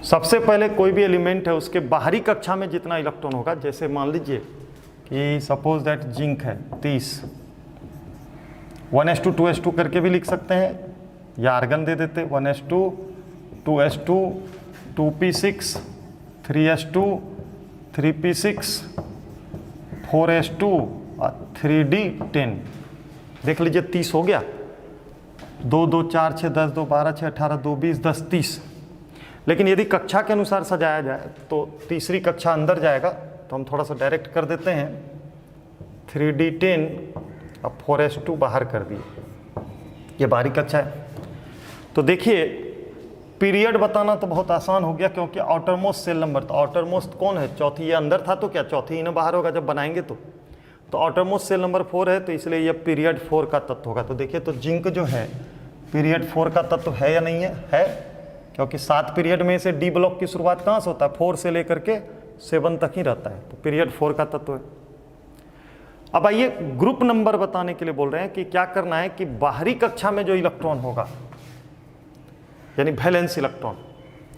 सबसे पहले कोई भी एलिमेंट है उसके बाहरी कक्षा में जितना इलेक्ट्रॉन होगा, जैसे मान लीजिए कि सपोज दैट जिंक है 30, 1s2 2s2 करके भी लिख सकते हैं, या आर्गन दे देते 1s2 2s2 2p6 3s2 3p6 4s2 और 3d10। देख लीजिए 30 हो गया, 2 2 4 6 10 2 12 6 18 2 20 10 30। लेकिन यदि कक्षा के अनुसार सजाया जाए तो तीसरी कक्षा अंदर जाएगा, तो हम थोड़ा सा डायरेक्ट कर देते हैं 3d10 और 4s2 बाहर कर दिए, ये बाहरी कक्षा है। तो देखिए पीरियड बताना तो बहुत आसान हो गया, क्योंकि आउटर मोस्ट सेल नंबर, तो आउटर मोस्ट कौन है, चौथी, ये अंदर था तो क्या चौथी ही ना बाहर होगा जब बनाएंगे तो आउटर मोस्ट सेल नंबर 4 है, तो इसलिए ये पीरियड 4 का तत्व होगा। तो देखिए तो जिंक जो है पीरियड 4 का तत्व है या नहीं है, क्योंकि 7 पीरियड में से डी ब्लॉक की शुरुआत कहाँ से होता है, 4 से लेकर के 7 तक ही रहता है, तो पीरियड 4 का तत्व है। अब आइए ग्रुप नंबर बताने के लिए बोल रहे हैं कि क्या करना है कि बाहरी कक्षा में जो इलेक्ट्रॉन होगा यानी वैलेंस इलेक्ट्रॉन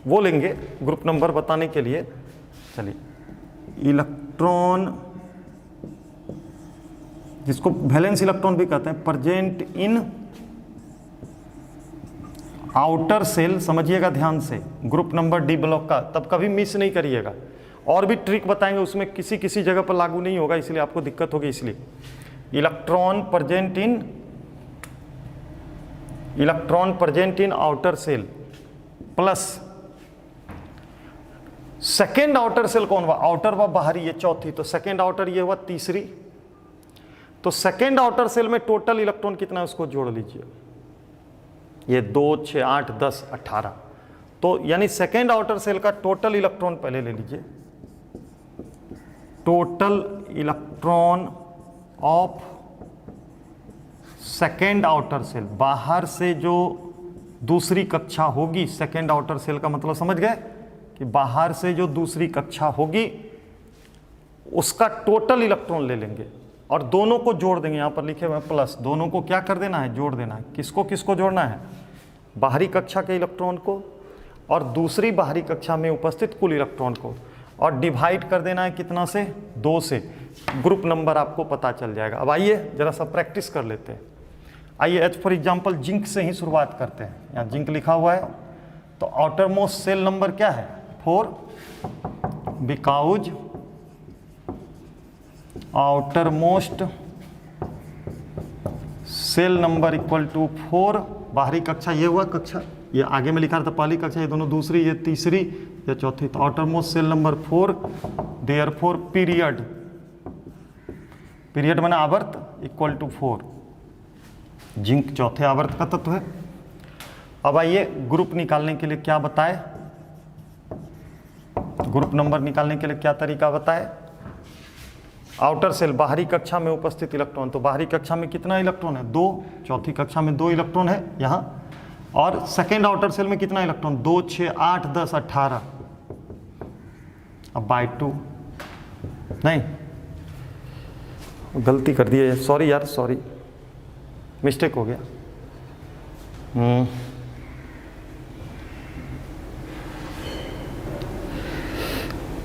वो लेंगे ग्रुप नंबर बताने के लिए। चलिए इलेक्ट्रॉन, जिसको वैलेंस इलेक्ट्रॉन भी कहते हैं, प्रेजेंट इन आउटर सेल, समझिएगा ध्यान से, ग्रुप नंबर डी ब्लॉक का, तब कभी मिस नहीं करिएगा। और भी ट्रिक बताएंगे उसमें, किसी किसी जगह पर लागू नहीं होगा, इसलिए आपको दिक्कत होगी। इसलिए electron present in outer shell plus second outer shell कौन हुआ, आउटर व बाहरी, ये चौथी, तो सेकेंड आउटर ये हुआ तीसरी। तो सेकेंड आउटर सेल में टोटल इलेक्ट्रॉन कितना है उसको जोड़ लीजिए, ये 2 6 8 10 18। तो यानी सेकेंड आउटर सेल का टोटल इलेक्ट्रॉन पहले ले लीजिए, total electron of second outer shell, बाहर से जो दूसरी कक्षा होगी, सेकेंड आउटर सेल का मतलब समझ गए कि बाहर से जो दूसरी कक्षा होगी उसका टोटल इलेक्ट्रॉन ले लेंगे और दोनों को जोड़ देंगे। यहां पर लिखे हुए प्लस, दोनों को क्या कर देना है, जोड़ देना है। किसको किसको जोड़ना है, बाहरी कक्षा के इलेक्ट्रॉन को और दूसरी बाहरी कक्षा में उपस्थित कुल इलेक्ट्रॉन को, और डिवाइड कर देना है कितना से, 2 से। ग्रुप नंबर आपको पता चल जाएगा। अब आइए जरा सा प्रैक्टिस कर लेते हैं। आइए एच फॉर एग्जाम्पल जिंक से ही शुरुआत करते हैं। यहाँ जिंक लिखा हुआ है, तो आउटर मोस्ट सेल नंबर क्या है 4, because outer most shell number equal to 4। बाहरी कक्षा ये हुआ कक्षा, ये आगे में लिखा था पहली कक्षा, ये दोनों दूसरी, ये तीसरी, ये चौथी। तो outer most shell number 4, therefore period, period माने आवर्त इक्वल टू 4। जिंक चौथे आवर्त का तत्व है। अब आइए ग्रुप निकालने के लिए क्या बताए, ग्रुप नंबर निकालने के लिए क्या तरीका बताए। आउटर सेल बाहरी कक्षा में उपस्थित इलेक्ट्रॉन, तो बाहरी कक्षा में कितना इलेक्ट्रॉन है 2, चौथी कक्षा में 2 इलेक्ट्रॉन है यहाँ। और सेकेंड आउटर सेल में कितना इलेक्ट्रॉन 2, 6, 8, 10, 18। अब बाय 2 नहीं, गलती कर दी है, सॉरी यार सॉरी, मिस्टेक हो गया।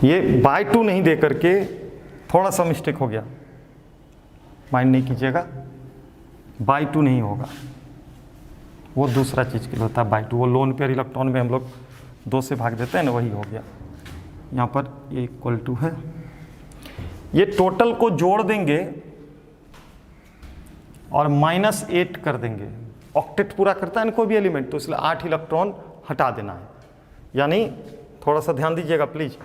ये बाय 2 नहीं दे करके थोड़ा सा मिस्टेक हो गया, माइंड नहीं कीजिएगा। बाय 2 नहीं होगा, वो दूसरा चीज़ के लिए होता है बाय 2। वो लोन पेयर इलेक्ट्रॉन में हम लोग 2 से भाग देते हैं ना, वही हो गया। यहाँ पर ये इक्वल टू है, ये टोटल को जोड़ देंगे और -8 कर देंगे। ऑक्टेट पूरा करता है ना कोई भी एलिमेंट, तो इसलिए 8 इलेक्ट्रॉन हटा देना है। यानी थोड़ा सा ध्यान दीजिएगा प्लीज,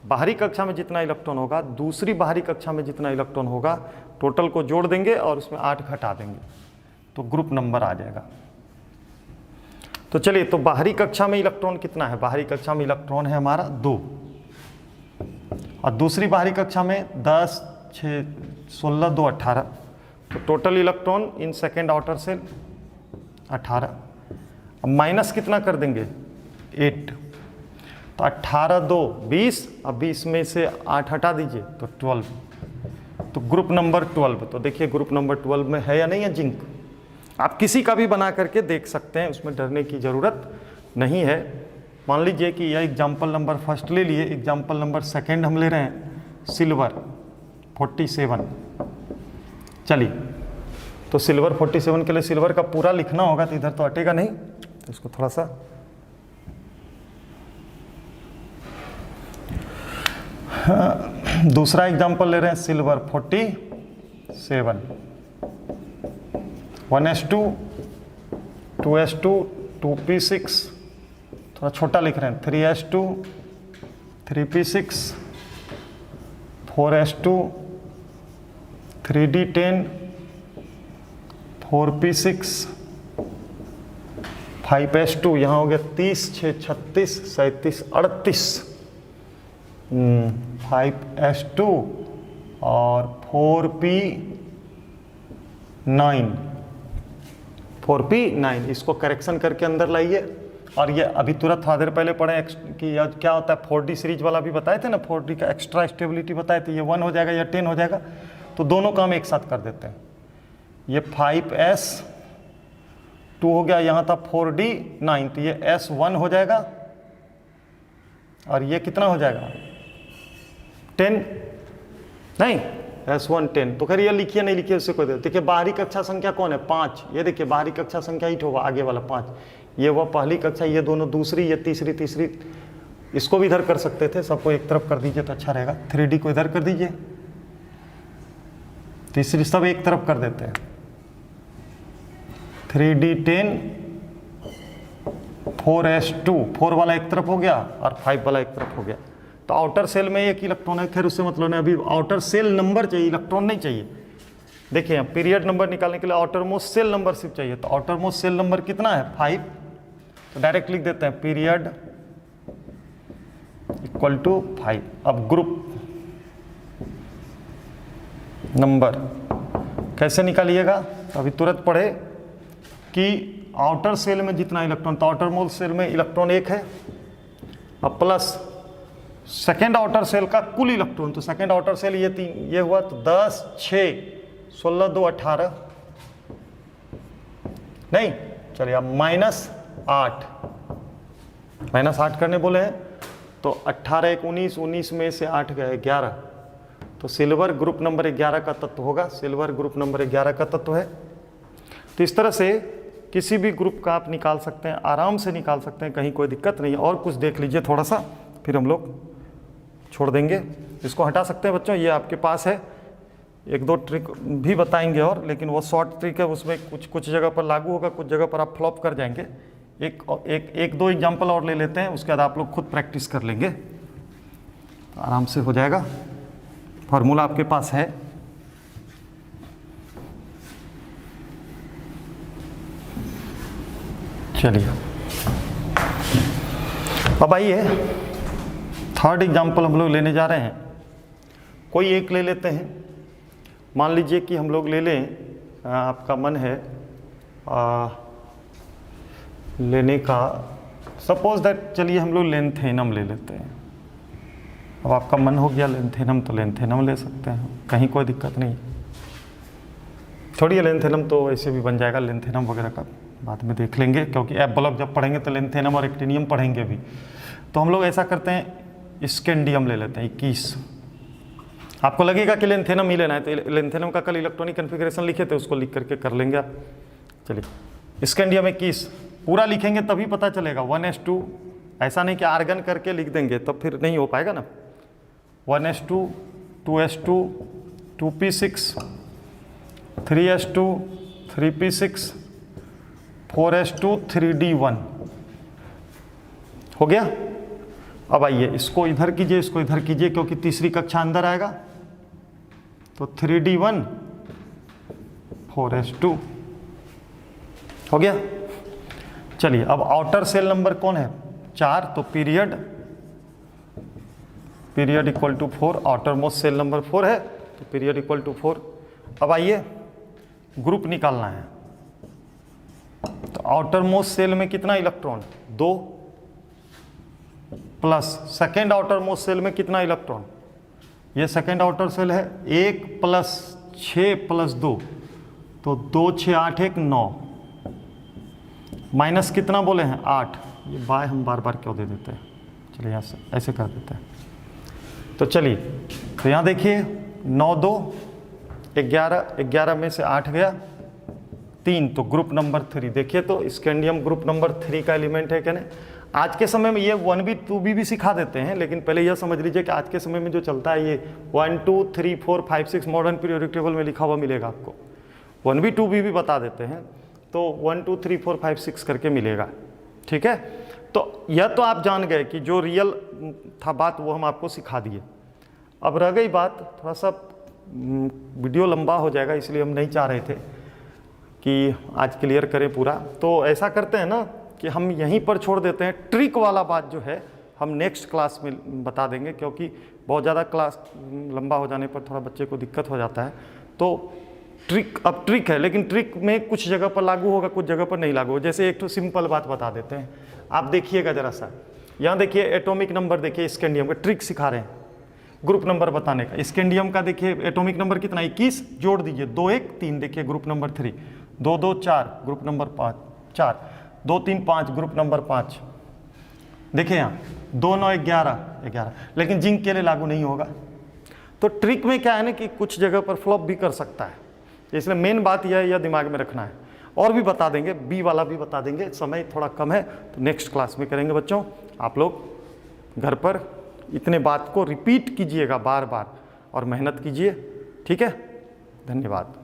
बाहरी कक्षा में जितना इलेक्ट्रॉन होगा, दूसरी बाहरी कक्षा में जितना इलेक्ट्रॉन होगा, टोटल को जोड़ देंगे और उसमें 8 घटा देंगे, तो ग्रुप नंबर आ जाएगा। तो चलिए, तो बाहरी कक्षा में इलेक्ट्रॉन कितना है, बाहरी कक्षा में इलेक्ट्रॉन है हमारा 2, और दूसरी बाहरी कक्षा में 10, 6, 16, 2, 18। तो total electron in second outer shell 18। अब माइनस कितना कर देंगे 8, तो 18, 2, 20। अब 20 में से 8 हटा दीजिए तो 12, तो ग्रुप नंबर 12। तो देखिए ग्रुप नंबर 12 में है या नहीं है जिंक। आप किसी का भी बना करके देख सकते हैं, उसमें डरने की ज़रूरत नहीं है। मान लीजिए कि यह एग्जाम्पल नंबर फर्स्ट ले लिए, एग्जाम्पल नंबर सेकेंड हम ले रहे हैं सिल्वर 47। चलिए, तो सिल्वर 47 के लिए सिल्वर का पूरा लिखना होगा, तो इधर तो हटेगा नहीं, तो इसको थोड़ा सा दूसरा एग्जाम्पल ले रहे हैं सिल्वर 47, 1s2, 2s2, 2p6, थोड़ा छोटा लिख रहे हैं 3s2, 3p6, 4s2, 3d10, 4p6, 5s2, यहाँ हो गया 30, 6, 36, 37, 38, 5s2 और 4p9, इसको करेक्शन करके अंदर लाइए। और ये अभी तुरंत थोड़ा देर पहले पढ़े कि क्या होता है 4D सीरीज वाला भी बताए थे ना, 4D का एक्स्ट्रा स्टेबिलिटी बताए थे, ये 1 हो जाएगा या 10 हो जाएगा, तो दोनों का हम एक साथ कर देते हैं। ये 5s2 हो गया, यहाँ था 4d9, तो ये s1 हो जाएगा, और ये कितना हो जाएगा 10 नहीं, s1 10। तो खैर ये लिखिए नहीं लिखिए उससे कोई देखिए बाहरी कक्षा संख्या कौन है 5, ये देखिए बाहरी कक्षा संख्या 8 होगा, आगे वाला 5, ये वह पहली कक्षा, ये दोनों दूसरी, ये तीसरी। इसको भी इधर कर सकते थे, सबको एक तरफ कर दीजिए तो अच्छा रहेगा। 3D को इधर कर दीजिए, तीसरी सब एक तरफ कर देते हैं। 3d10, 4s2, 4 वाला एक तरफ हो गया और 5 वाला एक तरफ हो गया। तो आउटर सेल में एक इलेक्ट्रॉन है, खैर उससे मतलब नहीं, अभी आउटर सेल नंबर चाहिए, इलेक्ट्रॉन नहीं चाहिए। देखिए पीरियड नंबर निकालने के लिए आउटर मोस्ट सेल नंबर सिर्फ चाहिए, तो आउटर मोस्ट सेल नंबर कितना है 5, तो डायरेक्ट लिख देते हैं पीरियड इक्वल टू 5। अब ग्रुप नंबर कैसे निकालिएगा, तो अभी तुरंत पढ़े कि आउटर सेल में जितना इलेक्ट्रॉन, तो आउटर मोस्ट सेल में इलेक्ट्रॉन 1 है, अब प्लस सेकेंड आउटर सेल का कुल इलेक्ट्रॉन, तो सेकेंड आउटर सेल ये 3, ये हुआ, तो 10, 6, 16, 2, 18 नहीं, चलिए अब -8, -8 करने बोले हैं, तो 18, 1, 19, 19 में से 8 गए 11, तो सिल्वर ग्रुप नंबर 11 का तत्व होगा, सिल्वर ग्रुप नंबर 11 का तत्व है। तो इस तरह से किसी भी ग्रुप का आप निकाल सकते हैं, आराम से निकाल सकते हैं, कहीं कोई दिक्कत नहीं है। और कुछ देख लीजिए थोड़ा सा, फिर हम लोग छोड़ देंगे। इसको हटा सकते हैं बच्चों, ये आपके पास है। एक दो ट्रिक भी बताएंगे और, लेकिन वो शॉर्ट ट्रिक है, उसमें कुछ जगह पर लागू होगा, कुछ जगह पर आप फ्लॉप कर जाएंगे। एक दो एग्जाम्पल और ले लेते हैं, उसके बाद आप लोग खुद प्रैक्टिस कर लेंगे, तो आराम से हो जाएगा। फॉर्मूला आपके पास है, चलिए अब आइए थर्ड एग्जाम्पल हम लोग लेने जा रहे हैं। कोई एक ले लेते हैं। मान लीजिए कि हम लोग ले लें, आपका मन है लेने का, सपोज दैट, चलिए हम लोग लेंथेनम ले लेते हैं। अब आपका मन हो गया लेंथेनम, तो लेंथेनम ले सकते हैं, कहीं कोई दिक्कत नहीं। छोड़िए लेंथेनम तो ऐसे भी बन जाएगा, लेंथेनम वगैरह का बाद में देख लेंगे, क्योंकि एफ ब्लॉक जब पढ़ेंगे तो लेंथेनम और एक्टिनियम पढ़ेंगे भी। तो हम लोग ऐसा करते हैं, स्कैंडियम ले लेते हैं 21। आपको लगेगा कि लेंथेनम ही लेना है, तो लेंथेनम का कल इलेक्ट्रॉनिक कन्फिग्रेशन लिखे थे, उसको लिख करके कर लेंगे आप। चलिए स्कैंडियम 21 पूरा लिखेंगे तभी पता चलेगा। 1s2, ऐसा नहीं कि आर्गन करके लिख देंगे तब फिर नहीं हो पाएगा ना। 1s2, 2s2, 2p6, 3s2, 3p6, 4s2, 3d1 हो गया। अब आइए इसको इधर कीजिए, इसको इधर कीजिए, क्योंकि तीसरी कक्षा अंदर आएगा। तो 3d1, 4s2 हो गया। चलिए अब आउटर सेल नंबर कौन है? 4, तो period equal to 4, outer most shell number 4 है, तो पीरियड इक्वल टू 4। अब आइए ग्रुप निकालना है। तो आउटर मोस्ट सेल में कितना electron? 2, plus second outer most shell में कितना इलेक्ट्रॉन? ये सेकेंड आउटर सेल है, 1 प्लस 6 प्लस 2, तो 2 6 8 1 9, माइनस कितना बोले हैं? 8। ये बाय हम बार बार क्यों दे देते हैं? चलिए यहाँ से ऐसे कर देते हैं। तो चलिए, तो यहाँ देखिए 9 2 11, 11 में से 8 गया 3, तो ग्रुप नंबर 3। देखिए तो स्कैंडियम ग्रुप नंबर 3 का एलिमेंट है क्या नहीं? आज के समय में ये 1b 2b भी सिखा देते हैं, लेकिन पहले यह समझ लीजिए कि आज के समय में जो चलता है ये 1 2 3 4 5 6 मॉडर्न पीरियोडिक टेबल में लिखा हुआ मिलेगा आपको। 1b 2b भी बता देते हैं, तो 1 2 3 4 5 6 करके मिलेगा। ठीक है, तो यह तो आप जान गए कि जो रियल था बात वो हम आपको सिखा दिए। अब रह गई बात, थोड़ा सा वीडियो लंबा हो जाएगा, इसलिए हम नहीं चाह रहे थे कि आज क्लियर करें पूरा। तो ऐसा करते हैं ना कि हम यहीं पर छोड़ देते हैं। ट्रिक वाला बात जो है हम नेक्स्ट क्लास में बता देंगे, क्योंकि बहुत ज़्यादा क्लास लंबा हो जाने पर थोड़ा बच्चे को दिक्कत हो जाता है। तो अब ट्रिक है, लेकिन ट्रिक में कुछ जगह पर लागू होगा, कुछ जगह पर नहीं लागू होगा। जैसे एक तो सिंपल बात बता देते हैं, आप देखिएगा ज़रा सा, यहाँ देखिए एटॉमिक नंबर देखिए स्कैंडियम का, ट्रिक सिखा रहे हैं ग्रुप नंबर बताने का। स्कैंडियम का देखिए एटॉमिक नंबर कितना? 21, जोड़ दीजिए 2 1 3, देखिए group number 3, 2 2 4 group number 5 4, 2 3 5 group number 5। देखिए यहाँ 2 9 11 11, लेकिन जिंक के लिए लागू नहीं होगा। तो ट्रिक में क्या है ना कि कुछ जगह पर फ्लॉप भी कर सकता है, इसलिए मेन बात यह है, यह दिमाग में रखना है। और भी बता देंगे, बी वाला भी बता देंगे, समय थोड़ा कम है तो नेक्स्ट क्लास में करेंगे बच्चों। आप लोग घर पर इतने बात को रिपीट कीजिएगा बार बार और मेहनत कीजिए। ठीक है, धन्यवाद।